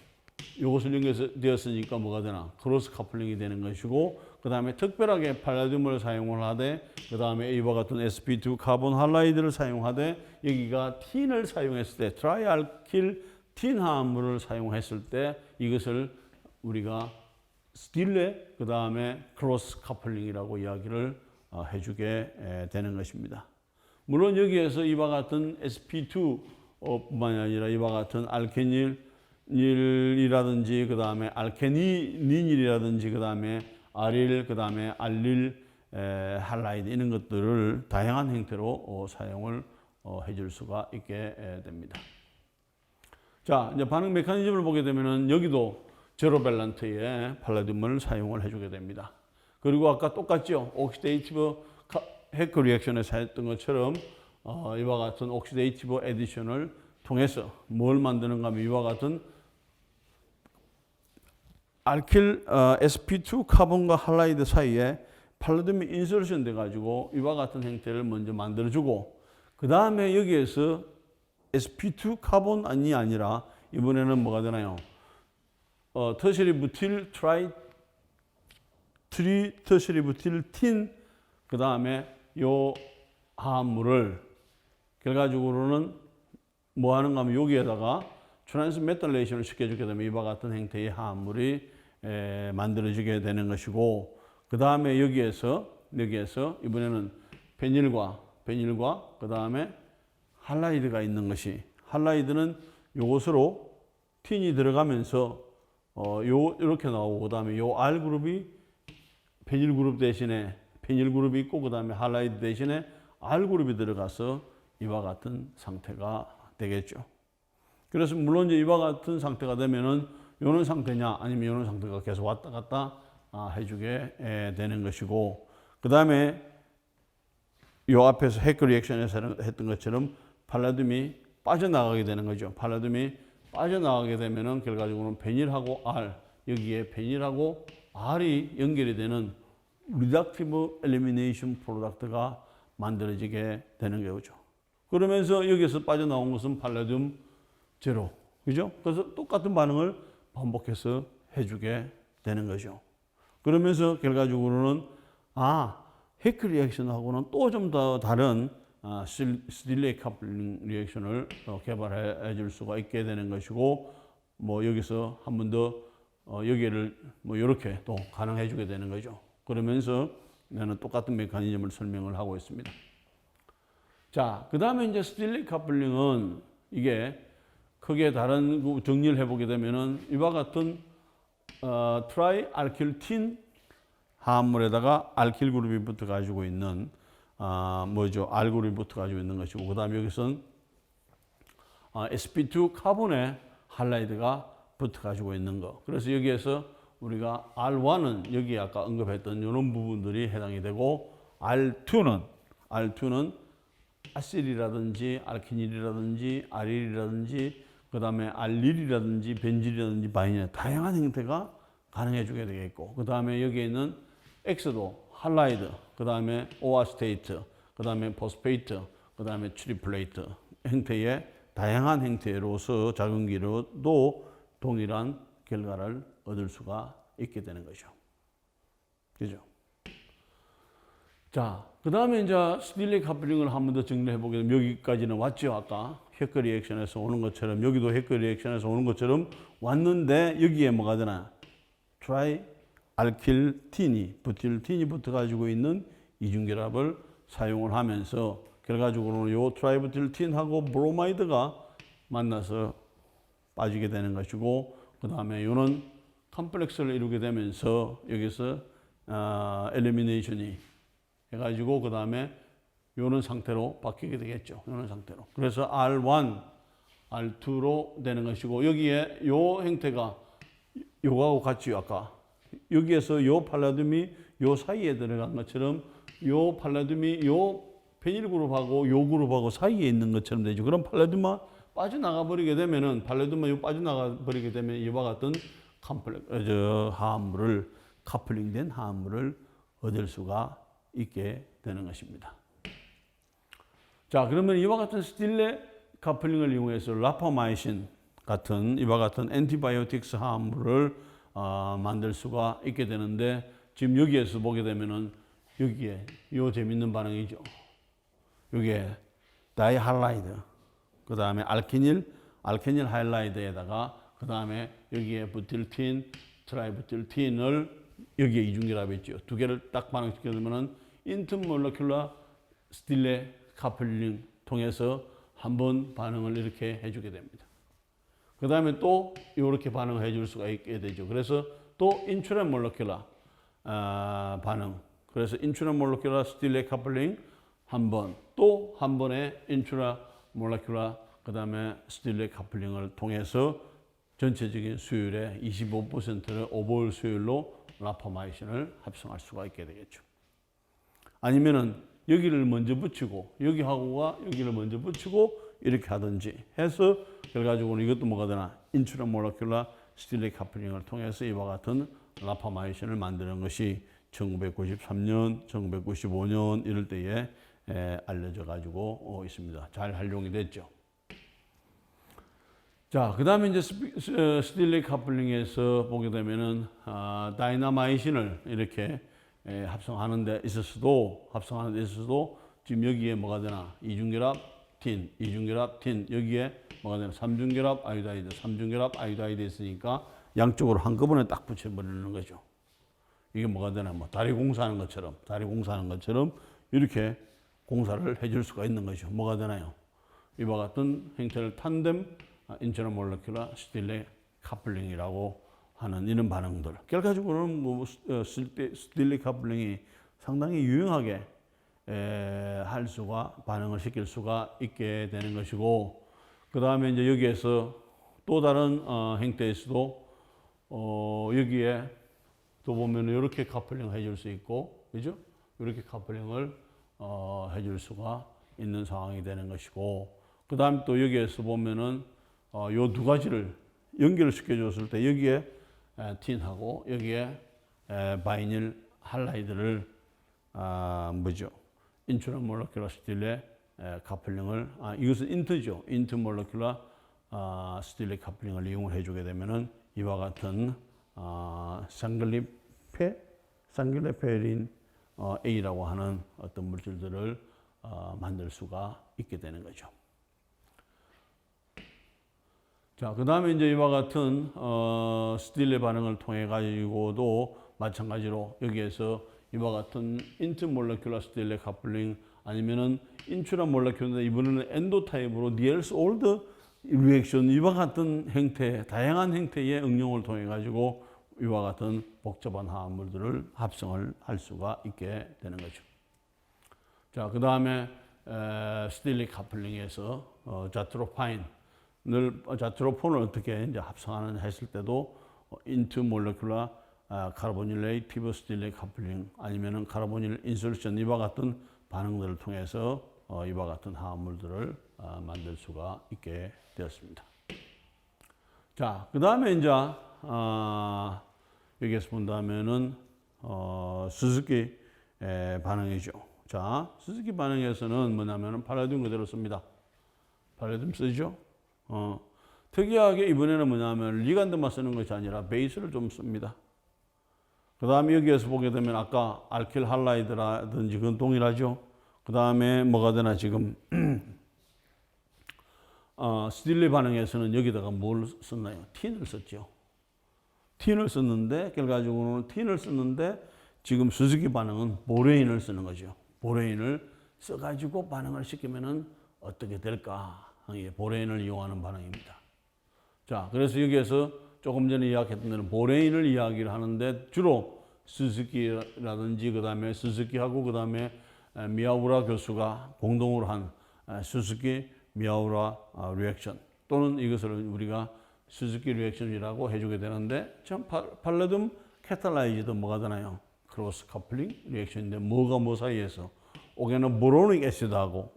S1: 요것을 연결되었으니까 뭐가 되나? 크로스 커플링이 되는 것이고 그 다음에 특별하게 팔라듐을 사용을 하되 그 다음에 이와 같은 sp2 카본 할라이드를 사용하되 여기가 틴을 사용했을 때 트라이알킬 틴 화합물을 사용했을 때 이것을 우리가 스틸레 그 다음에 크로스 커플링이라고 이야기를 해주게 되는 것입니다. 물론 여기에서 이와 같은 sp2 뿐만이 아니라 이와 같은 알케닐이라든지 그 다음에 알케닌이라든지 그 다음에 아릴 그 다음에 알릴 할라이드 이런 것들을 다양한 형태로 사용을 해줄 수가 있게 됩니다. 자, 이제 반응 메커니즘을 보게 되면은 여기도 제로 밸런트의 팔라듐을 사용을 해주게 됩니다. 그리고 아까 똑같죠? 옥시데이티브 해커 리액션에서 했던 것처럼 이와 같은 옥시데이티브 에디션을 통해서 뭘 만드는가 하면 이와 같은 알킬 sp2 카본과 할라이드 사이에 팔라듐이 인서션 돼가지고 이와 같은 형태를 먼저 만들어주고 그 다음에 여기에서 sp2 카본이 아니라 이번에는 뭐가 되나요? 터셔리 부틸 터셔리 부틸 틴 그 다음에 요 화합물을 결과적으로는 뭐 하는가 하면 여기에다가 트랜스 메탈레이션을 시켜주게 되면 이와 같은 형태의 화합물이 만들어지게 되는 것이고 그 다음에 여기에서 이번에는 베닐과 그 다음에 할라이드가 있는 것이 할라이드는 요것으로 틴이 들어가면서 이렇게 나오고 그 다음에 요 R 그룹이 베닐 그룹 대신에 베닐 그룹이 있고 그 다음에 할라이드 대신에 R 그룹이 들어가서 이와 같은 상태가 되겠죠. 그래서 물론 이제 이와 같은 상태가 되면은 요런 상태냐 아니면 요런 상태가 계속 왔다 갔다 해주게 되는 것이고 그 다음에 요 앞에서 해커 리액션에서 했던 것처럼 팔라듐이 빠져나가게 되는 거죠. 팔라듐이 빠져나가게 되면은 결과적으로는 베닐하고 R 여기에 베닐하고 R이 연결이 되는 리덕티브 엘리미네이션 프로덕트가 만들어지게 되는 거죠. 그러면서 여기서 빠져나온 것은 팔라듐 제로. 그죠? 그래서 똑같은 반응을 반복해서 해주게 되는 거죠. 그러면서 결과적으로는 해커 리액션하고는 또 좀 더 다른 스틸레이 커플링 리액션을 개발해 줄 수가 있게 되는 것이고 뭐 여기서 한 번 더 여기를 뭐 이렇게 또 가능해 주게 되는 거죠. 그러면서 나는 똑같은 메커니즘을 설명을 하고 있습니다. 자, 그 다음에 이제 스틸레이 커플링은 이게 크게 다른 정리를 해보게 되면은 이와 같은 트라이 알킬틴 화합물에다가 알킬 그룹이 붙어 가지고 있는 뭐죠? R 그룹이 붙어 가지고 있는 것이고 그 다음에 여기서는 sp2 카본에 할라이드가 붙어 가지고 있는 거. 그래서 여기에서 우리가 R1은 여기 아까 언급했던 이런 부분들이 해당이 되고 R2는 아실이라든지 알키닐이라든지 아릴이라든지 그 다음에 알릴이라든지 벤질이라든지 바이닐 다양한 형태가 가능해 주게 되겠고 그 다음에 여기에 있는 X도 할라이드 그 다음에 오아스테이트 그 다음에 포스페이트 그 다음에 트리플레이트 형태의 다양한 형태로서 작용기로도 동일한 결과를 얻을 수가 있게 되는 거죠. 그죠? 자, 그 다음에 이제 스틸레이 커플링을 한 번 더 정리해 보게 되면 여기까지는 왔죠. 아까 해커 리액션에서 오는 것처럼 여기도 해커 리액션에서 오는 것처럼 왔는데 여기에 뭐가 되나? 트라이 알킬틴이 부틸틴이 붙어 가지고 있는 이중결합을 사용을 하면서 결과적으로는 요 트라이부틸틴하고 브로마이드가 만나서 빠지게 되는 것이고 그 다음에 요는 컴플렉스를 이루게 되면서 여기서 엘리미네이션이 해가지고 그 다음에 요런 상태로 바뀌게 되겠죠. 요런 상태로. 그래서 R1, R2로 되는 것이고 여기에 요 형태가 요거하고 같이 아까 여기에서 요 팔라듐이 요 사이에 들어간 것처럼 요 팔라듐이 요 베닐 그룹하고 요 그룹하고 사이에 있는 것처럼 되죠. 그럼 팔라듐만 빠져나가 버리게 되면은 팔라듐만 요 빠져나가 버리게 되면 이와 같은 화합물을 커플링된 화합물을 얻을 수가 있게 되는 것입니다. 자, 그러면 이와 같은 스틸레이 커플링을 이용해서 라파마이신 같은 이와 같은 엔티바이오틱스 화합물을 만들 수가 있게 되는데 지금 여기에서 보게 되면은 여기에 요 재밌는 반응이죠. 여기에 다이할라이드 그 다음에 알키닐 할라이드에다가 그 다음에 여기에 부틸틴, 트라이부틸틴을 여기에 이중결합이 있죠. 두 개를 딱 반응시켜 주면은 인터몰레큘러 스틸레이 커플링 통해서 한번 반응을 이렇게 해주게 됩니다. 그 다음에 또 이렇게 반응을 해줄 수가 있게 되죠. 그래서 또 인트라몰레큘러 반응. 그래서 인트라몰레큘러 스틸레이 커플링 한 번, 또 한 번의 인트라몰레큘러 그 다음에 스틸레이 커플링을 통해서 전체적인 수율의 25%를 오버올 수율로 라파마이신을 합성할 수가 있게 되겠죠. 아니면은 여기를 먼저 붙이고 여기하고가 여기를 먼저 붙이고 이렇게 하든지 해서 결과적으로 이것도 뭐가 되나 인트라몰레큘러 스틸링 커플링을 통해서 이와 같은 라파마이신을 만드는 것이 1993년, 1995년 이럴 때에 알려져 가지고 있습니다. 잘 활용이 됐죠. 자, 그 다음에 이제 스틸링 커플링에서 보게 되면은 다이나마이신을 이렇게 합성하는 데 있어서도 지금 여기에 뭐가 되나 이중결합 틴, 이중결합 틴, 여기에 뭐가 되나 삼중결합 아이오다이드, 삼중결합 아이오다이드 있으니까 양쪽으로 한꺼번에 딱 붙여버리는 거죠. 이게 뭐가 되나 뭐 다리 공사하는 것처럼 이렇게 공사를 해줄 수가 있는 거죠. 뭐가 되나요? 이와 같은 형태를 탄뎀 인트라몰레큘러 스틸링 커플링이라고 하는 이런 반응들. 결과적으로는 뭐 스틸링 커플링이 상당히 유용하게 할 수가 반응을 시킬 수가 있게 되는 것이고, 그 다음에 이제 여기에서 또 다른 형태에서도 여기에 또 보면 이렇게 커플링을 해줄 수 있고, 그죠? 이렇게 커플링을 해줄 수가 있는 상황이 되는 것이고, 그 다음 또 여기에서 보면은 요 두 가지를 연결을 시켜줬을 때 여기에 틴하고 여기에 바이닐 할라이드를 뭐죠? 인트라몰레큘러 스틸링 커플링을 이것은 인트죠. 인트몰레큘러 스틸링 커플링을 이용을 해주게 되면은 이와 같은 상글리페린 A라고 하는 어떤 물질들을 만들 수가 있게 되는 거죠. 자, 그 다음에 이제 이와 같은 스틸레 반응을 통해 가지고도 마찬가지로 여기에서 이와 같은 인트몰레큘러 스틸레 커플링 아니면은 인트라몰레큘러 이번에는 엔도 타입으로 니엘스 올드 리액션 이와 같은 형태, 다양한 형태의 응용을 통해 가지고 이와 같은 복잡한 화합물들을 합성을 할 수가 있게 되는 거죠. 자, 그 다음에 스틸링 커플링에서 자트로폰을 어떻게 이제 합성하는 했을 때도 인트몰레큘러 카르보닐레이티브 스틸링 커플링 아니면은 카르보닐 인설션 이와 같은 반응들을 통해서 이와 같은 화합물들을 만들 수가 있게 되었습니다. 자, 그 다음에 이제 여기에서 본다면은 스즈키 반응이죠. 자, 스즈키 반응에서는 뭐냐면은 팔라듐 그대로 씁니다. 팔라듐 쓰죠. 특이하게 이번에는 뭐냐면 리간드만 쓰는 것이 아니라 베이스를 좀 씁니다. 그 다음에 여기에서 보게 되면 아까 알킬 할라이드라든지 그건 동일하죠. 그 다음에 뭐가 되나 지금 스틸리 반응에서는 여기다가 뭘 썼나요? 틴을 썼죠. 틴을 썼는데 결과적으로는 틴을 썼는데 지금 스즈키 반응은 보레인을 쓰는 거죠. 보레인을 써가지고 반응을 시키면은 어떻게 될까? 보레인을 이용하는 반응입니다. 자, 그래서 여기에서 조금 전에 이야기했던 대로 보레인을 이야기를 하는데 주로 스즈키라든지 그 다음에 스즈키하고 그 다음에 미야우라 교수가 공동으로 한 스즈키 미야우라 리액션 또는 이것을 우리가 스즈키 리액션이라고 해주게 되는데 참 팔라듐 캐탈라이즈도 뭐가 되나요? 크로스 커플링 리액션인데 뭐가 뭐 사이에서 오게는 보로닉 애시드하고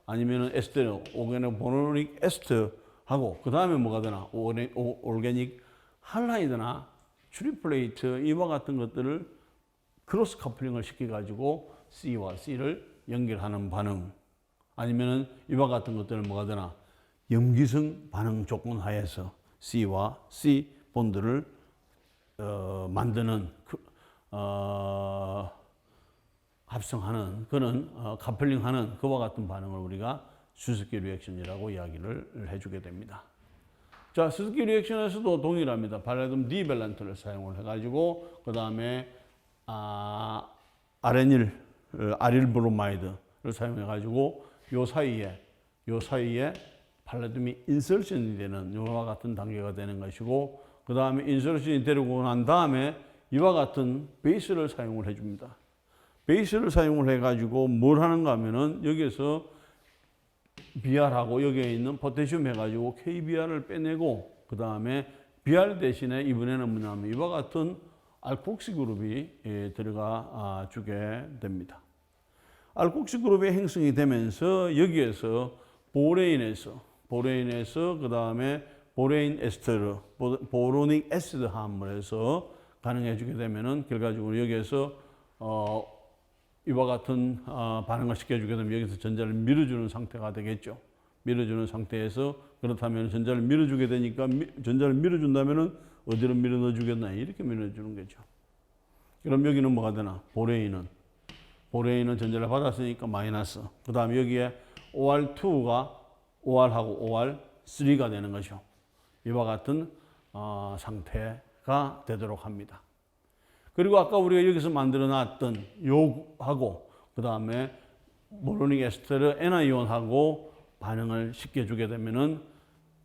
S1: 아니면은 에스테르 오게는 보로닉 에스트하고 그 다음에 뭐가 되나 올게닉 할라이드나 트리플레이트 이와 같은 것들을 크로스 커플링을 시켜가지고 C와 C를 연결하는 반응 아니면은 이와 같은 것들을 뭐가 되나 염기성 반응 조건 하에서 C와 C 본드를 만드는 합성하는 그런 커플링하는 그와 같은 반응을 우리가 스즈키 리액션이라고 이야기를 해주게 됩니다. 자, 스즈키 리액션에서도 동일합니다. 발레듐 디밸런트를 사용을 해가지고 그 다음에 아릴 브로마이드를 사용해가지고 요 사이에 팔라듐이 인설션이 되는 이와 같은 단계가 되는 것이고 그 다음에 인설션이 되고 난 다음에 이와 같은 베이스를 사용을 해줍니다. 베이스를 사용을 해가지고 뭘 하는가 하면은 여기에서 BR하고 여기에 있는 포테슘 해가지고 KBR을 빼내고 그 다음에 BR 대신에 이번에는 뭐냐면 이와 같은 알콕시 그룹이 들어가 주게 됩니다. 알콕시 그룹이 형성이 되면서 여기에서 보레인에서 그 다음에 보레인 에스테르, 보로닉 애시드 화합물에서 가능해 주게 되면은 결과적으로 여기에서 이와 같은 반응을 시켜주게 되면 여기서 전자를 밀어주는 상태가 되겠죠. 밀어주는 상태에서 그렇다면 전자를 밀어주게 되니까 전자를 밀어준다면은 어디로 밀어 넣어주겠나 이렇게 밀어주는 거죠. 그럼 여기는 뭐가 되나? 보레인은 전자를 받았으니까 마이너스. 그 다음에 여기에 OR2가 OR하고 OR3가 되는 거죠. 이와 같은 상태가 되도록 합니다. 그리고 아까 우리가 여기서 만들어 놨던 요하고 그 다음에 보로닉 에스테르 Ni온하고 반응을 시켜주게 되면은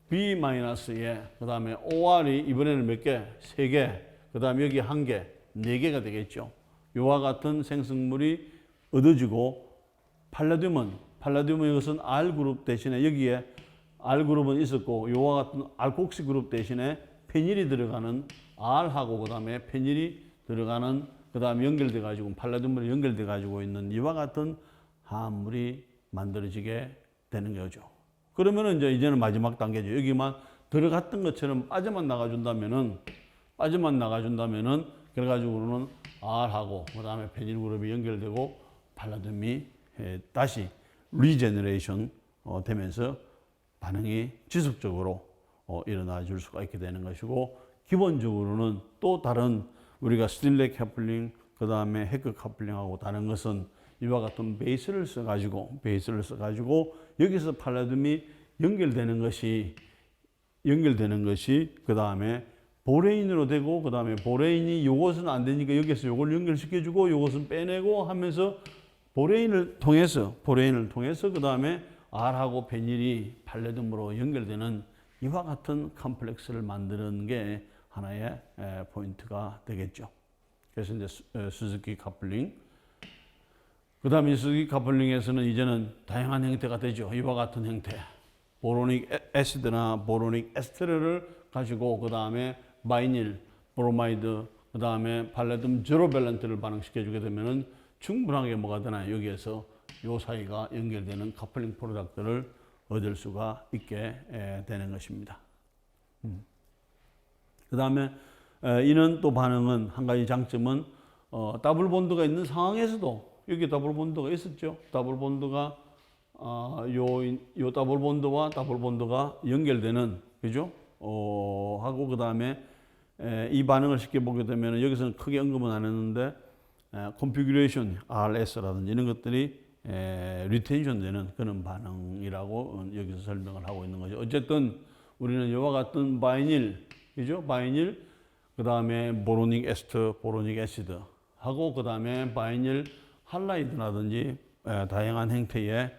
S1: B-에 그 다음에 OR이 이번에는 몇 개? 3개. 그 다음에 여기 1개, 4개가 되겠죠. 이와 같은 생성물이 얻어지고 팔라듐은 이것은 R그룹 대신에 여기에 R그룹은 있었고 이와 같은 알콕시 그룹 대신에 페닐이 들어가는 R하고 그 다음에 페닐이 들어가는 그 다음에 연결돼 가지고 팔라듐물이 연결돼 가지고 있는 이와 같은 화합물이 만들어지게 되는 거죠. 그러면은 이제는 마지막 단계죠. 여기만 들어갔던 것처럼 빠져만 나가준다면은 결과적으로는 R하고 그 다음에 페닐 그룹이 연결되고 팔라듐이 다시 리제너레이션 되면서 반응이 지속적으로 일어나 줄 수가 있게 되는 것이고 기본적으로는 또 다른 우리가 스틸렉 커플링 그 다음에 헤크 커플링하고 다른 것은 이와 같은 베이스를 써가지고 여기서 팔라듐이 연결되는 것이 그 다음에 보레인으로 되고 그 다음에 보레인이 요것은 안 되니까 여기서 요걸 연결시켜주고 요것은 빼내고 하면서 보레인을 통해서 그 다음에 R하고 페닐이 팔라듐으로 연결되는 이와 같은 컴플렉스를 만드는 게 하나의 포인트가 되겠죠. 그래서 이제 수즈키 커플링. 그 다음에 수즈키 커플링에서는 이제는 다양한 형태가 되죠. 이와 같은 형태. 보로닉 애시드나 보로닉 에스테르를 가지고 그 다음에 바이닐, 브로마이드, 그 다음에 팔라듐 제로 밸런트를 반응시켜주게 되면은 충분하게 뭐가 되나요? 여기에서 요 사이가 연결되는 커플링 프로덕트를 얻을 수가 있게 되는 것입니다. 그 다음에 이는 또 반응은 한 가지 장점은 더블 본드가 있는 상황에서도 여기 더블 본드가 있었죠. 더블 본드가 요 더블 본드와 더블 본드가 연결되는 그죠? 하고 그 다음에 이 반응을 쉽게 보게 되면 여기서는 크게 언급은 안 했는데 configuration RS라든지 이런 것들이 리텐션 되는 그런 반응이라고 여기서 설명을 하고 있는 거죠. 어쨌든 우리는 이와 같은 바이닐, 그죠? 바이닐, 그 다음에 보로닉 에스터, 보로닉 애시드 하고 그 다음에 바이닐 할라이드라든지 다양한 형태의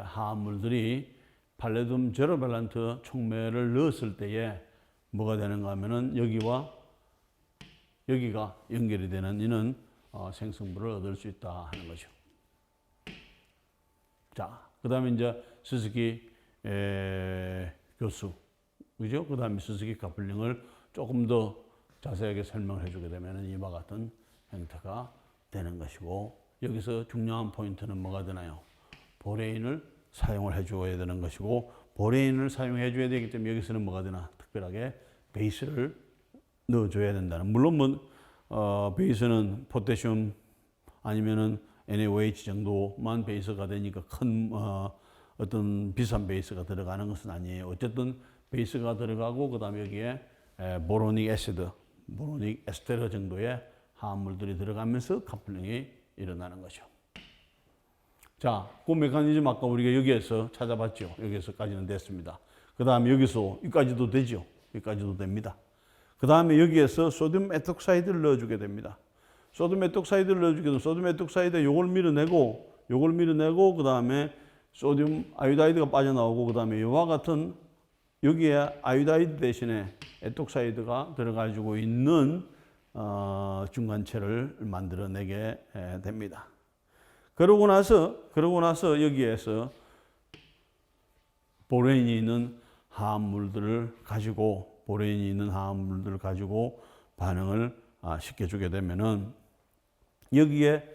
S1: 화합물들이 팔라듐 제로 밸런트 촉매를 넣었을 때에 뭐가 되는가 하면은 여기와 여기가 연결이 되는 이는 생성물을 얻을 수 있다 하는 거죠. 자, 그 다음에 이제 스즈키 교수, 그죠? 그 다음에 스즈키 커플링을 조금 더 자세하게 설명을 해주게 되면 이와 같은 형태가 되는 것이고 여기서 중요한 포인트는 뭐가 되나요? 보레인을 사용을 해줘야 되는 것이고 보레인을 사용해 줘야 되기 때문에 여기서는 뭐가 되나? 특별하게 베이스를 넣어줘야 된다는. 물론 베이스는 포타슘 아니면은 NaOH 정도만 베이스가 되니까 큰 어떤 비싼 베이스가 들어가는 것은 아니에요. 어쨌든 베이스가 들어가고 그 다음에 여기에 보로닉 애시드, 보로닉 에스테르 정도의 화합물들이 들어가면서 커플링이 일어나는 거죠. 자, 그 메커니즘 아까 우리가 여기에서 찾아봤죠. 여기서까지는 됐습니다. 그 다음에 여기서 여기까지도 되죠. 여기까지도 됩니다. 그 다음에 여기에서 소듐 에톡사이드를 넣어주게 됩니다. 소듐 에톡사이드를 넣어주게 되면 소듐 에톡사이드에 요걸 밀어내고 그 다음에 소듐 아이오다이드가 빠져나오고 그 다음에 이와 같은 여기에 아이오다이드 대신에 에톡사이드가 들어가지고 있는 중간체를 만들어내게 됩니다. 그러고 나서 여기에서 보레인이 있는 화합물들을 가지고 반응을 시켜주게 되면은 여기에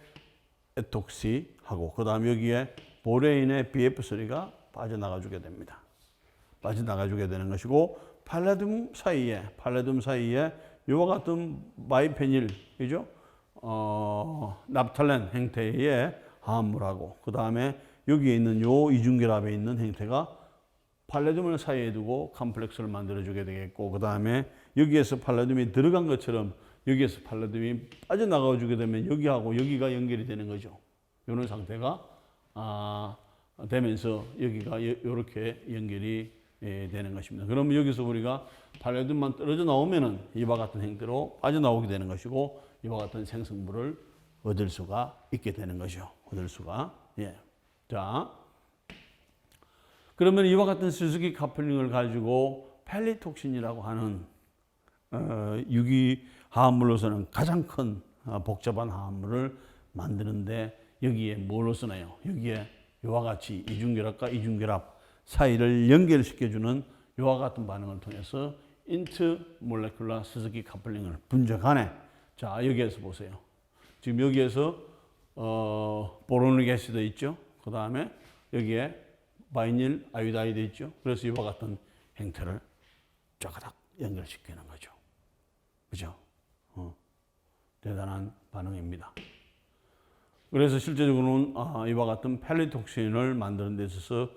S1: 에톡시하고 그 다음 여기에 보레인의 BF3가 빠져나가주게 됩니다. 빠져나가주게 되는 것이고 팔레듐 사이에 이와 같은 바이페닐이죠. 납탈렌 형태의 화합물하고 그 다음에 여기에 있는 요 이중결합에 있는 형태가 팔레듐을 사이에 두고 컴플렉스를 만들어주게 되겠고 그 다음에 여기에서 팔레듐이 들어간 것처럼 여기에서 팔레듐이 빠져나가주게 되면 여기하고 여기가 연결이 되는 거죠. 이런 상태가 되면서 여기가 이렇게 연결이 되는 것입니다. 그러면 여기서 우리가 팔레듐만 떨어져 나오면은 이와 같은 형태로 빠져나오게 되는 것이고 이와 같은 생성물을 얻을 수가 있게 되는 거죠. 얻을 수가. 예. 자, 그러면 이와 같은 스즈키 카플링을 가지고 펠리톡신이라고 하는 유기 화합물로서는 가장 큰 복잡한 화합물을 만드는데 여기에 뭘로 쓰나요? 여기에 이와 같이 이중결합과 이중결합 사이를 연결시켜주는 이와 같은 반응을 통해서 인트몰레큘러 스즈키 카플링을 분자 간에 자 여기에서 보세요. 지금 여기에서 보로닉 애시드 있죠. 그 다음에 여기에 바이닐 아이오다이드 있죠. 그래서 이와 같은 형태를 쫙가닥 연결시키는 거죠. 그죠? 대단한 반응입니다. 그래서 실제적으로는 이와 같은 펠리톡신을 만드는 데 있어서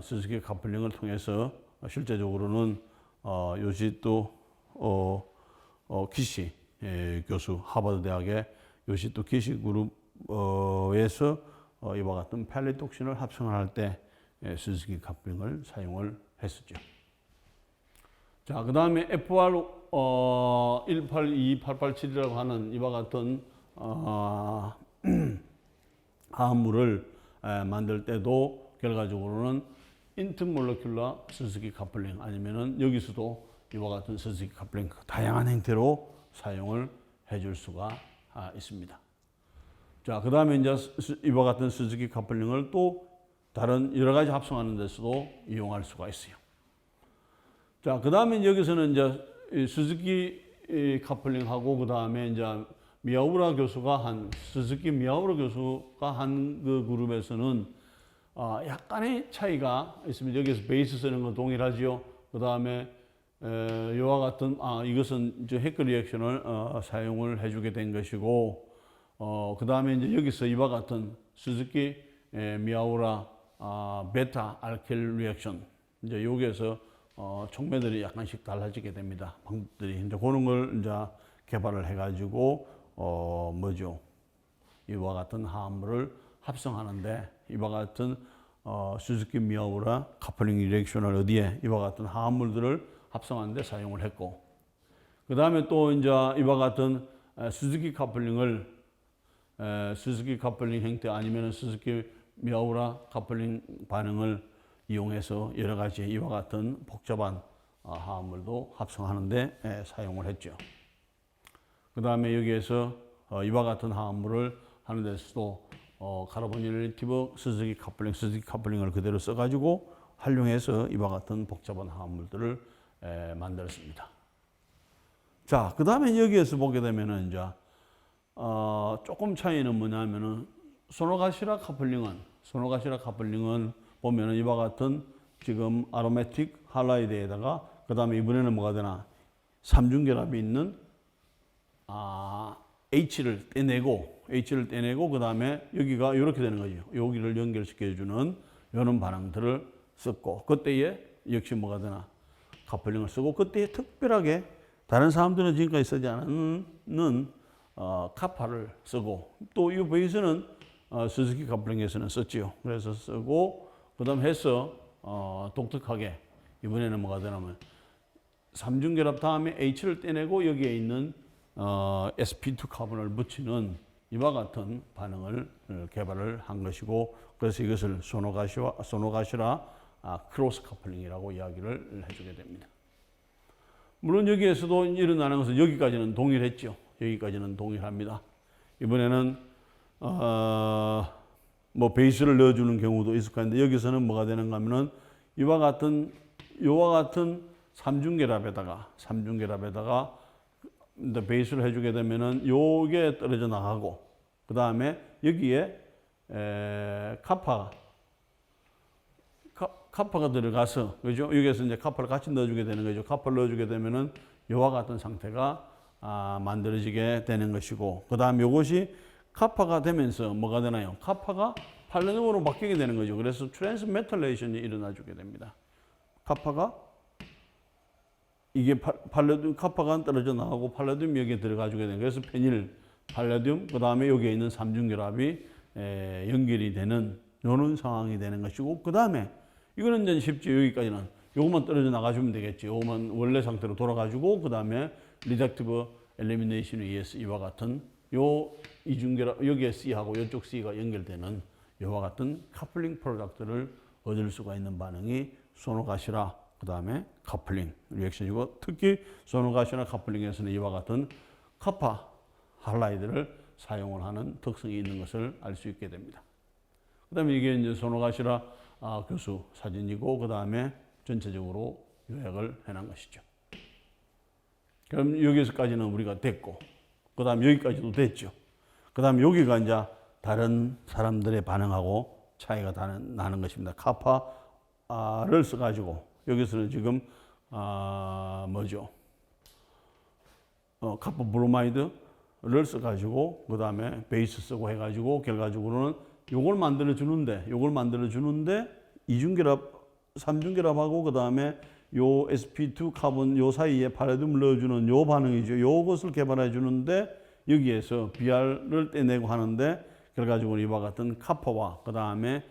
S1: 스즈키 카플링을 통해서 실제적으로는 요시토 키시 교수 하버드 대학의 요시토 키시 그룹에서 이와 같은 펠리톡신을 합성할 때 스즈키 카플링을 사용을 했었죠. 자, 그 다음에 FR 182887이라고 하는 이와 같은 화합물을 만들 때도 결과적으로는 인트몰레큘러 스즈키 카플링 아니면은 여기서도 이와 같은 스즈키 카플링 다양한 형태로 사용을 해줄 수가 있습니다. 자, 그 다음에 이제 이와 같은 스즈키 카플링을 또 다른 여러 가지 합성하는 데서도 이용할 수가 있어요. 자, 그 다음에 여기서는 이제 스즈키 카플링하고 그 다음에 이제 미야우라 교수가 한 스즈키 미야우라 교수가 한 그 그룹에서는 약간의 차이가 있습니다. 여기서 베이스 쓰는 건 동일하지요. 그 다음에 이와 같은 이것은 이제 해크 리액션을 사용을 해주게 된 것이고 그 다음에 이제 여기서 이와 같은 스즈키 미야우라 베타 알킬 리액션 이제 여기에서 촉매들이 약간씩 달라지게 됩니다. 방법들이 이제 그런 걸 이제 개발을 해가지고 뭐죠? 이와 같은 화합물을 합성하는데 이와 같은 스즈키 미야우라 카플링 리액션을 어디에 이와 같은 화합물들을 합성하는데 사용을 했고 그 다음에 또 이제 이와 같은 스즈키 카플링을 스즈키 카플링 형태 아니면 스즈키 미야우라 카플링 반응을 이용해서 여러 가지 이와 같은 복잡한 화합물도 합성하는데 사용을 했죠. 그 다음에 여기에서 이와 같은 화합물을 하는 데서도 카르보닐티브 스즈키 카플링을 그대로 써가지고 활용해서 이와 같은 복잡한 화합물들을 만들었습니다. 자, 그 다음에 여기에서 보게 되면은 이제 조금 차이는 뭐냐면은 소노가시라 카플링은 보면은 이와 같은 지금 아로매틱 할라이드에다가 그 다음에 이번에는 뭐가 되나 삼중결합이 있는 H를 떼내고 그 다음에 여기가 이렇게 되는 거죠. 여기를 연결시켜주는 이런 반응들을 썼고 그때에 역시 뭐가 되나 카플링을 쓰고 그때에 특별하게 다른 사람들은 지금까지 쓰지 않는 카파를 쓰고 또 이 베이스는 스즈키 카플링에서는 썼지요. 그래서 쓰고 그 다음 해서 독특하게 이번에는 뭐가 되냐면 삼중결합 다음에 H를 떼내고 여기에 있는 sp2 카본을 붙이는 이와 같은 반응을 개발을 한 것이고 그래서 이것을 소노가시라 크로스 커플링이라고 이야기를 해주게 됩니다. 물론 여기에서도 일어나는 것은 여기까지는 동일했죠. 여기까지는 동일합니다. 이번에는 뭐 베이스를 넣어주는 경우도 있을 건데 여기서는 뭐가 되는가 하면은 이와 같은 삼중결합에다가 베이스를 해주게 되면은 요게 떨어져 나가고 그 다음에 여기에 카파가 들어가서 그죠? 여기에서 이제 카파를 같이 넣어주게 되는 거죠. 카파를 넣어주게 되면은 요와 같은 상태가 만들어지게 되는 것이고 그 다음 요것이 카파가 되면서 뭐가 되나요? 카파가 팔레듐으로 바뀌게 되는 거죠. 그래서 트랜스메탈레이션이 일어나주게 됩니다. 카파가 이게 카파가 떨어져 나가고 팔레듐이 여기에 들어가주게 되는 거예요. 그래서 페닐, 팔레듐, 그 다음에 여기에 있는 삼중결합이 연결이 되는 이런 상황이 되는 것이고 그 다음에 이거는 이제 쉽죠. 여기까지는 요것만 떨어져 나가주면 되겠지. 요것만 원래 상태로 돌아가지고 그 다음에 리덕티브 엘리미네이션에 의해서 이와 같은 요 이중결합 여기에 C하고 이쪽 C가 연결되는 이와 같은 커플링 프로덕트를 얻을 수가 있는 반응이 소노가시라 그 다음에 커플링 리액션이고 특히 소노가시라 커플링에서는 이와 같은 카파 할라이드를 사용을 하는 특성이 있는 것을 알 수 있게 됩니다. 그 다음에 이게 이제 소노가시라 교수 사진이고 그 다음에 전체적으로 요약을 해놓은 것이죠. 그럼 여기서까지는 우리가 됐고 그 다음 여기까지도 됐죠. 그 다음 여기가 이제 다른 사람들의 반응하고 차이가 나는 것입니다. 카파를 써가지고 여기서는 지금 뭐죠? 카파 브로마이드를 써가지고 그 다음에 베이스 쓰고 해가지고 결과적으로는 요걸 만들어 주는데 이중결합, 삼중결합하고 그 다음에 요 sp2 카본 요 사이에 팔레듐을 넣어주는 요 반응이죠. 요것을 개발해 주는데 여기에서 BR을 떼내고 하는데 결과적으로 이와 같은 카파와 그 다음에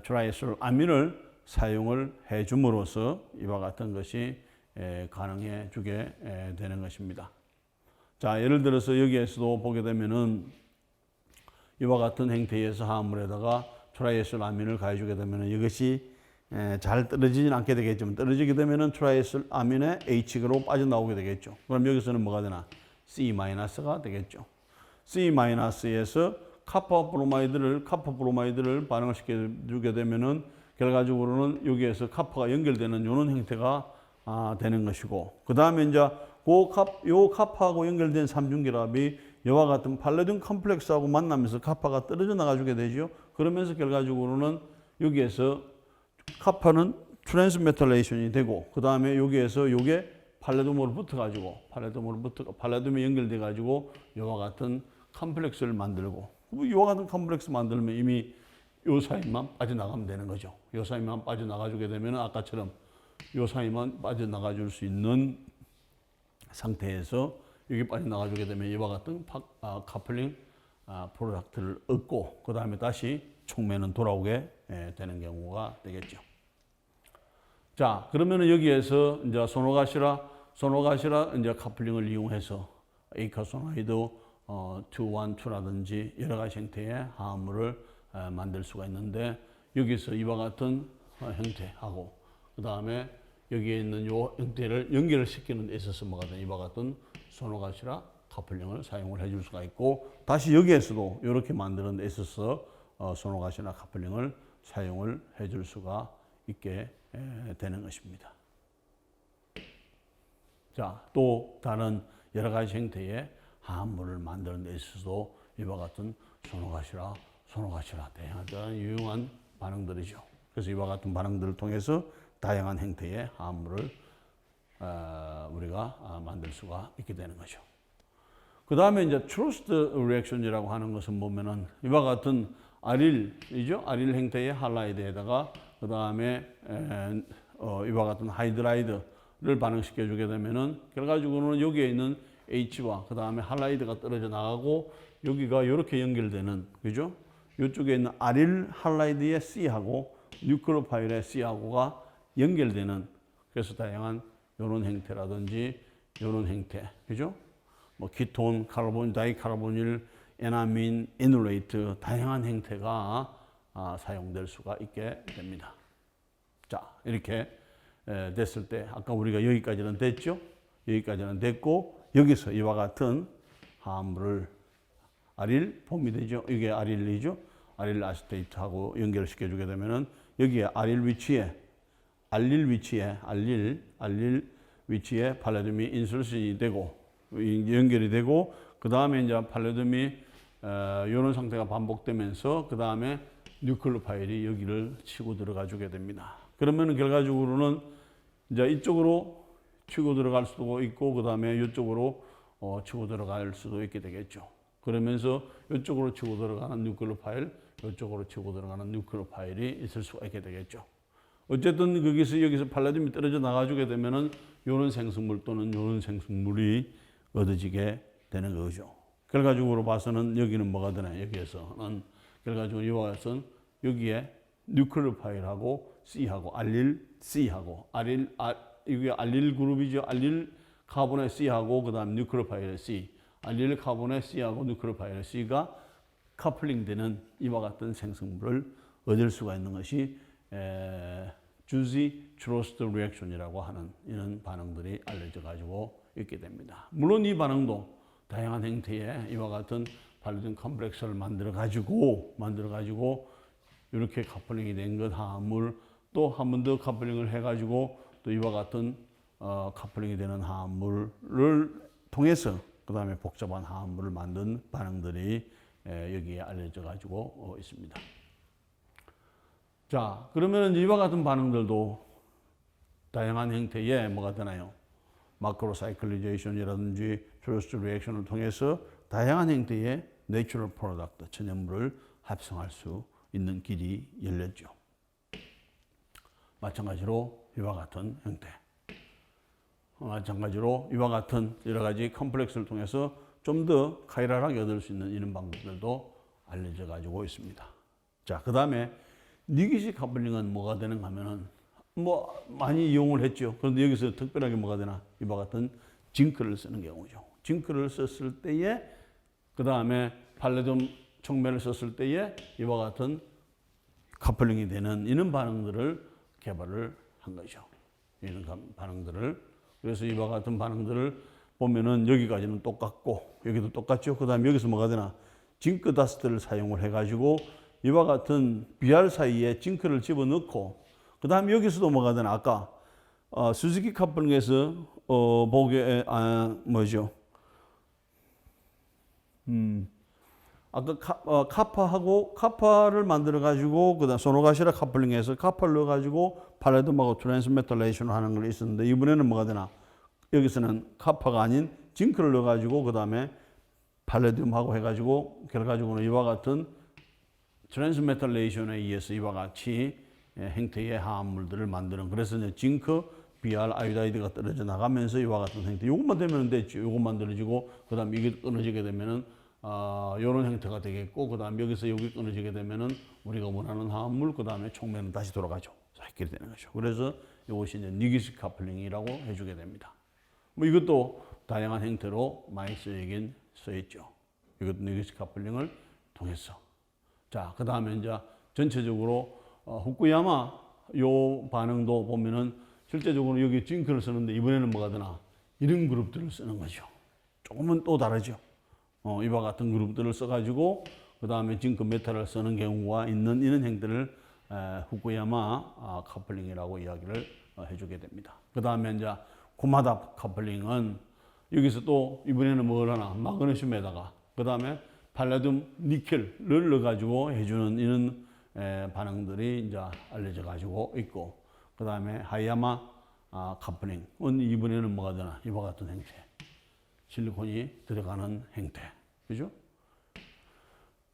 S1: 트라이에슬 아민을 사용을 해 줌으로써 이와 같은 것이 가능해 주게 되는 것입니다. 자, 예를 들어서 여기에서도 보게 되면은 이와 같은 행태에서 화합물에다가 트라이에슬 아민을 가해주게 되면은 이것이 잘 떨어지진 않게 되겠지만 떨어지게 되면은 트라이에슬 아민의 H로 빠져나오게 되겠죠. 그럼 여기서는 뭐가 되나? C-가 되겠죠. C-에서 카파 브로마이드를 반응을 시켜주게 되면은 결과적으로는 여기에서 카파가 연결되는 이런 형태가 되는 것이고 그 다음에 이제 요 카파하고 연결된 삼중결합이 이와 같은 팔레듐 컴플렉스하고 만나면서 카파가 떨어져 나가주게 되죠. 그러면서 결과적으로는 여기에서 카파는 트랜스메탈레이션이 되고 그 다음에 여기에서 요게 팔레듐으로 붙어가지고 팔레듐이 연결돼 가지고 이와 같은 컴플렉스를 만들고 이와 같은 컴플렉스 만들면 이미 요 사이만 빠져나가면 되는 거죠. 요 사이만 빠져나가주게 되면 아까처럼 요 사이만 빠져나가줄 수 있는 상태에서 여기 빠져나가주게 되면 이와 같은 커플링 프로덕트를 얻고 그 다음에 다시 촉매는 돌아오게 되는 경우가 되겠죠. 자, 그러면은 여기에서 이제 소노가시라 이제 커플링을 이용해서 에이카소나이드 212라든지 여러 가지 형태의 화합물을 만들 수가 있는데 여기서 이와 같은 형태하고 그 다음에 여기에 있는 요 형태를 연결을 시키는 데 있어서 뭐가 되나 이와 같은 소노가시라 커플링을 사용을 해줄 수가 있고 다시 여기에서도 이렇게 만드는 데 있어서 소노가시라 커플링을 사용을 해줄 수가 있게 되는 것입니다. 자, 또 다른 여러 가지 형태의 화합물을 만드는 데 있어서도 이와 같은 소노가시라 다양한 유용한 반응들이죠. 그래서 이와 같은 반응들을 통해서 다양한 형태의 화합물을 우리가 만들 수가 있게 되는 거죠. 그 다음에 이제 트러스트 리액션이라고 하는 것은 보면은 이와 같은 아릴이죠. 아릴 형태의 할라이드에다가 그 다음에 이와 같은 하이드라이드를 반응시켜 주게 되면은 결과적으로는 여기에 있는 H와 그 다음에 할라이드가 떨어져 나가고 여기가 이렇게 연결되는 그죠? 이쪽에 있는 아릴 할라이드의 C하고 뉴클로파일의 C하고가 연결되는 그래서 다양한 이런 형태라든지 이런 형태 그죠? 뭐 키톤, 카르본, 다이카르보닐, 에나민, 에놀레이트 다양한 형태가 사용될 수가 있게 됩니다. 자, 이렇게 됐을 때 아까 우리가 여기까지는 됐죠? 여기까지는 됐고 여기서 이와 같은 화합물을 아릴 폼이 되죠. 이게 아릴이죠. 아릴 아세테이트하고 연결시켜 주게 되면은 여기에 알릴 위치에 팔레듐이 인설션이 되고 연결이 되고 그 다음에 이제 팔레듐이 이런 상태가 반복되면서 그 다음에 뉴클레오파일이 여기를 치고 들어가 주게 됩니다. 그러면 결과적으로는 이제 이쪽으로 치고 들어갈 수도 있고 그 다음에 이쪽으로 치고 들어갈 수도 있게 되겠죠. 그러면서 이쪽으로 치고 들어가는 뉴클레오파일, 이쪽으로 치고 들어가는 뉴클레오파일이 있을 수가 있게 되겠죠. 어쨌든 여기서 팔레듐이 떨어져 나가주게 되면은 이런 생성물 또는 이런 생성물이 얻어지게 되는 거죠. 결과적으로 봐서는 여기는 뭐가 되나 여기에서는 결과적으로 이와 같은 여기에 뉴클레오파일하고 C하고 알릴 C하고 이게 알릴 그룹이죠. 알릴 카본의 C하고 그다음 뉴클레오파일의 C, 알릴 카본의 C하고 뉴클레오파일의 C가 커플링되는 이와 같은 생성물을 얻을 수가 있는 것이 주지-트로스트 리액션이라고 하는 이런 반응들이 알려져 가지고 있게 됩니다. 물론 이 반응도 다양한 형태의 이와 같은 팔레듐 컴플렉스를 만들어 가지고 이렇게 커플링이 된 것 화합물 또 한 번 더 커플링을 해 가지고 또 이와 같은 커플링이 되는 화합물을 통해서 그 다음에 복잡한 화합물을 만든 반응들이 여기에 알려져 가지고 있습니다. 자, 그러면 이와 같은 반응들도 다양한 형태의 뭐가 되나요? 마크로사이클리제이션이라든지 트로스트 리액션을 통해서 다양한 형태의 내추럴 프로덕트, 천연물을 합성할 수 있는 길이 열렸죠. 마찬가지로 이와 같은 형태. 마찬가지로 이와 같은 여러 가지 컴플렉스를 통해서 좀 더 카이랄하게 얻을 수 있는 이런 방법들도 알려져 가지고 있습니다. 자, 그 다음에 니기시 커플링은 뭐가 되는가 하면은 뭐 많이 이용을 했죠. 그런데 여기서 특별하게 뭐가 되나? 이와 같은 징크를 쓰는 경우죠. 징크를 썼을 때에 그 다음에 팔레듐 촉매를 썼을 때에 이와 같은 커플링이 되는 이런 반응들을 개발을 한 거죠. 이런 반응들을. 그래서 이와 같은 반응들을 보면은 여기까지는 똑같고 여기도 똑같죠. 그 다음에 여기서 뭐가 되나? 징크 다스트를 사용을 해가지고 이와 같은 BR 사이에 징크를 집어넣고 그 다음에 여기서도 뭐가 되나? 아까 수즈키 커플링에서 보기에 뭐죠? 아까 카파를 만들어 가지고 그다음 소노가시라 커플링해서 카파를 넣어 가지고 팔레듐하고 트랜스메탈레이션을 하는 걸 있었는데 이번에는 뭐가 되나? 여기서는 카파가 아닌 징크를 넣어 가지고 그다음에 팔레듐하고 해 가지고 결과적으로 이와 같은 트랜스메탈레이션에 의해서 이와 같이 형태의 화합물들을 만드는 그래서 이제 징크, BR, 아이오다이드가 떨어져 나가면서 이와 같은 형태. 이것만 되면 됐죠. 이것만 떨어지고 그다음에 이게 끊어지게 되면은 이런 형태가 되겠고 그다음 여기서 여기 끊어지게 되면은 우리가 원하는 화합물 그다음에 촉매는 다시 돌아가죠. 자, 이렇게 되는 거죠. 그래서 이것이 이제 니기시 커플링이라고 해주게 됩니다. 뭐 이것도 다양한 형태로 많이 쓰이긴 쓰였죠. 이것도 니기시 커플링을 통해서. 자, 그다음에 이제 전체적으로 후쿠야마 요 반응도 보면은 실제적으로 여기 징크를 쓰는데 이번에는 뭐가 되나? 이런 그룹들을 쓰는 거죠. 조금은 또 다르죠. 이와 같은 그룹들을 써가지고 그 다음에 징크 메탈을 쓰는 경우가 있는 이런 행태를 후쿠야마 커플링이라고 이야기를 해주게 됩니다. 그 다음에 이제 고마다 커플링은 여기서 또 이번에는 뭘 하나? 마그네슘에다가 그 다음에 팔레듐 니켈을 넣어가지고 해주는 이런 반응들이 이제 알려져 가지고 있고 그 다음에 하야마 커플링은 이번에는 뭐가 되나? 이와 같은 행태. 실리콘이 들어가는 형태. 그죠?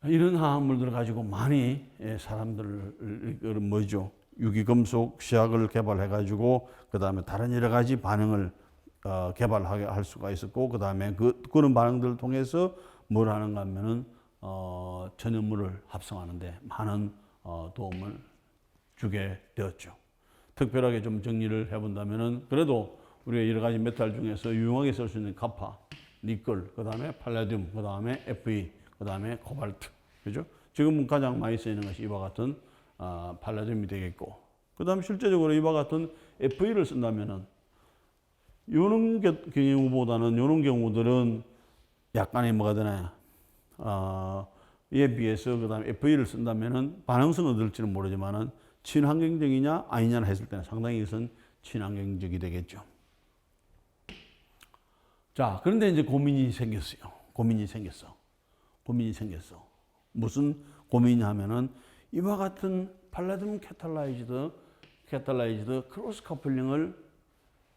S1: 이런 화합물들을 가지고 많이 사람들을 뭐죠? 유기금속 시약을 개발해 가지고 그다음에 다른 여러 가지 반응을 개발하게 할 수가 있었고 그다음에 그런 반응들을 통해서 뭘 하는가 하면은 천연물을 합성하는데 많은 도움을 주게 되었죠. 특별하게 좀 정리를 해본다면은 그래도 우리가 여러 가지 메탈 중에서 유용하게 쓸 수 있는 카파, 니켈, 그 다음에 팔레듐, 그 다음에 Fe, 그 다음에 코발트. 그죠? 지금 가장 많이 쓰이는 것이 이와 같은 팔레듐이 되겠고, 그 다음에 실제적으로 이와 같은 Fe를 쓴다면은, 요런 경우보다는, 요런 경우들은 약간의 뭐가 되나요? 이에 비해서, 그 다음에 Fe를 쓴다면은 반응성은 얻을지는 모르지만은, 친환경적이냐, 아니냐 했을 때는 상당히 이것은 친환경적이 되겠죠. 자, 그런데 이제 고민이 생겼어요. 고민이 생겼어. 무슨 고민이 하면은 이와 같은 팔라듐 캐탈라이즈드 크로스 커플링을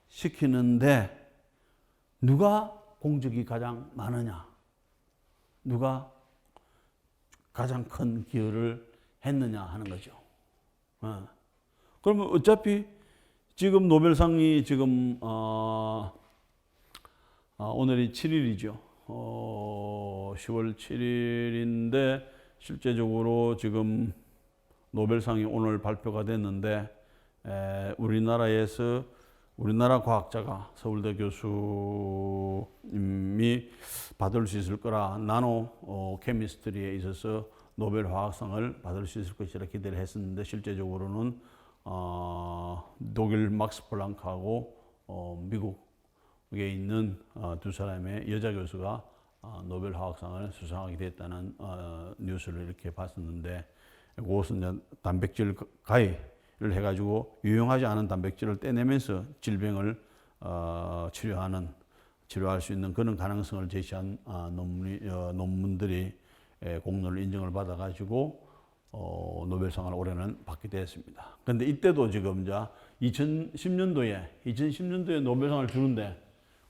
S1: 시키는데 누가 공적이 가장 많으냐? 누가 가장 큰 기여를 했느냐 하는 거죠. 그러면 어차피 지금 노벨상이 지금 오늘이 7일이죠. 10월 7일인데 실제적으로 지금 노벨상이 오늘 발표가 됐는데 우리나라 과학자가 서울대 교수님이 받을 수 있을 거라 나노 케미스트리에 있어서 노벨 화학상을 받을 수 있을 것이라 기대를 했었는데 실제적으로는 독일 막스 플랑크하고 미국에 있는 두 사람의 여자 교수가 노벨 화학상을 수상하게 됐다는 뉴스를 이렇게 봤었는데 그것은 이제 단백질 가해를 해가지고 유용하지 않은 단백질을 떼내면서 질병을 치료할 수 있는 그런 가능성을 제시한 논문들이 공로를 인정을 받아가지고 노벨상을 올해는 받게 되었습니다. 그런데 이때도 지금 2010년도에 노벨상을 주는데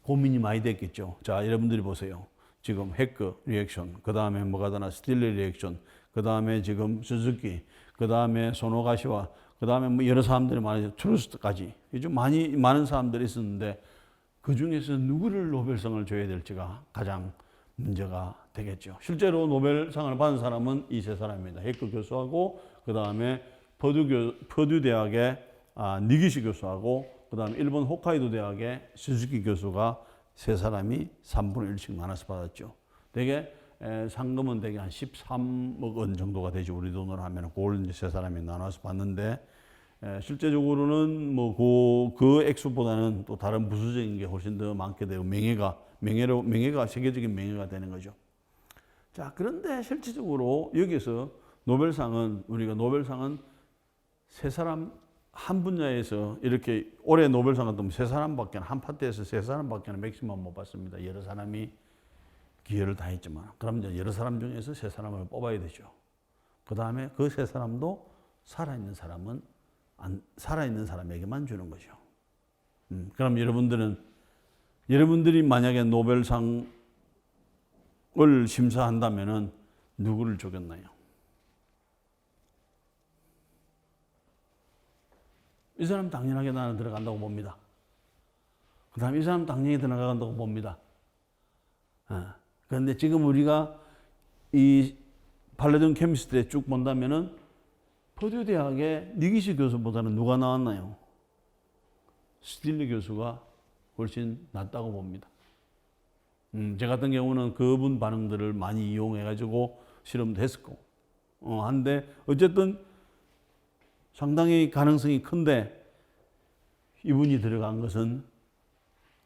S1: 고민이 많이 됐겠죠. 자, 여러분들이 보세요. 지금 헤크 리액션, 그 다음에 뭐가 더나 스틸레 리액션, 그 다음에 지금 수즈키, 그 다음에 소노가시와, 그 다음에 뭐 여러 사람들이 많이 트루스트까지 요즘 많은 사람들이 있었는데 그 중에서 누구를 노벨상을 줘야 될지가 가장 문제가 되겠죠. 실제로 노벨상을 받은 사람은 이 세 사람입니다. 헤크 교수하고 그 다음에 퍼듀 대학의 니기시 교수하고 그 다음에 일본 홋카이도 대학의 스즈키 교수가 세 사람이 3분의 1씩 나눠서 받았죠. 대개 상금은 대개 한 13억 원 정도가 되죠. 우리 돈으로 하면 그걸 이제 세 사람이 나눠서 받는데 실제적으로는 뭐 그 액수보다는 또 다른 부수적인 게 훨씬 더 많게 되고 명예가 세계적인 명예가 되는 거죠. 자, 그런데 실질적으로 여기서 우리가 노벨상은 세 사람 한 분야에서 이렇게 올해 노벨상 같은 세 사람밖에 한 파트에서 세 사람밖에 맥시멈 못 받습니다. 여러 사람이 기여를 다 했지만 그럼 이제 여러 사람 중에서 세 사람을 뽑아야 되죠. 그 다음에 그 세 사람도 살아있는 사람에게만 주는 거죠. 그럼 여러분들이 만약에 노벨상을 심사한다면은 누구를 주겠나요? 이 사람 당연하게 나는 들어간다고 봅니다. 그 다음에 이 사람 당연히 들어간다고 봅니다. 그런데 지금 우리가 이 팔라듐 케미스트리에 쭉 본다면은 퍼듀 대학의 니기시 교수보다는 누가 나왔나요? 스틸리 교수가 훨씬 낫다고 봅니다. 제 같은 경우는 그분 반응들을 많이 이용해가지고 실험도 했었고, 한데 어쨌든 상당히 가능성이 큰데 이분이 들어간 것은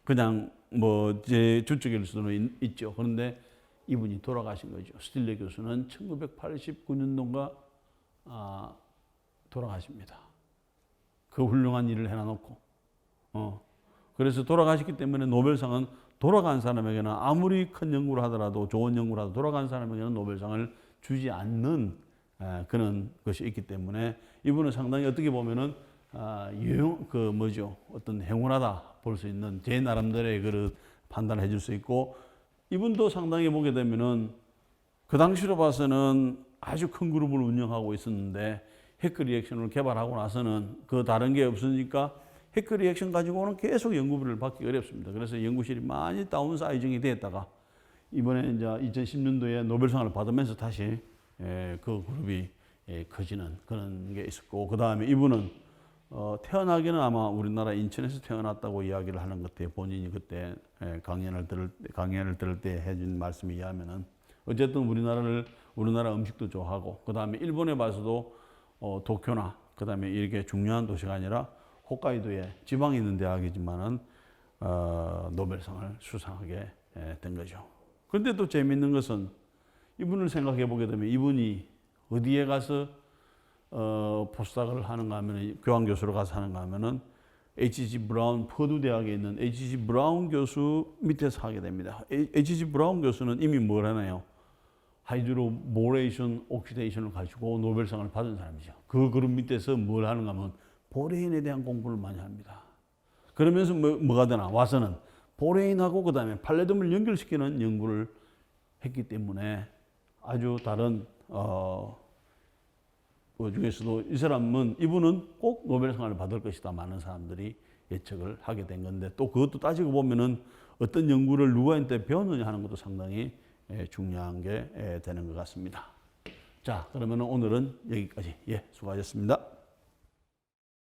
S1: 그냥 뭐 제 주적일 수는 있죠. 그런데 이분이 돌아가신 거죠. 스틸레 교수는 1989년도인가 돌아가십니다. 그 훌륭한 일을 해놔놓고. 그래서 돌아가셨기 때문에 노벨상은 돌아간 사람에게는 아무리 큰 연구를 하더라도 좋은 연구를 하더라도 돌아간 사람에게는 노벨상을 주지 않는 그런 것이 있기 때문에 이분은 상당히 어떻게 보면은 어떤 행운하다 볼 수 있는 제 나름대로의 그런 판단을 해줄 수 있고 이분도 상당히 보게 되면은 그 당시로 봐서는 아주 큰 그룹을 운영하고 있었는데 헤크 리액션을 개발하고 나서는 그 다른 게 없으니까 헤크 리액션 가지고는 계속 연구비를 받기 어렵습니다. 그래서 연구실이 많이 다운사이징이 됐다가 이번에 이제 2010년도에 노벨상을 받으면서 다시 그 그룹이 커지는 그런 게 있었고 그 다음에 이분은 태어나기는 아마 우리나라 인천에서 태어났다고 이야기를 하는 것 같아요. 본인이 그때 강연을 들을 때 해준 말씀에 의하면은 어쨌든 우리나라 음식도 좋아하고 그 다음에 일본에 봐서도 도쿄나 그 다음에 이렇게 중요한 도시가 아니라 홋카이도에 지방에 있는 대학이지만은 노벨상을 수상하게 된 거죠. 그런데 또 재미있는 것은 이분을 생각해 보게 되면 이분이 어디에 가서 포스닥을 하는가 하면 교환교수로 가서 하는가 하면은 H.G. 브라운, 퍼두 대학에 있는 H.G. 브라운 교수 밑에서 하게 됩니다. H.G. 브라운 교수는 이미 뭘 하나요? 하이드로보레이션 옥시데이션을 가지고 노벨상을 받은 사람이죠. 그 그룹 밑에서 뭘 하는가 하면 보레인에 대한 공부를 많이 합니다. 그러면서 뭐가 되나? 와서는 보레인하고 그 다음에 팔레듐을 연결시키는 연구를 했기 때문에 아주 다른 그 중에서도 이 사람은 이분은 꼭 노벨상을 받을 것이다 많은 사람들이 예측을 하게 된 건데 또 그것도 따지고 보면은 어떤 연구를 누구한테 배웠느냐 하는 것도 상당히 중요한 게 되는 것 같습니다. 자, 그러면 오늘은 여기까지. 예, 수고하셨습니다.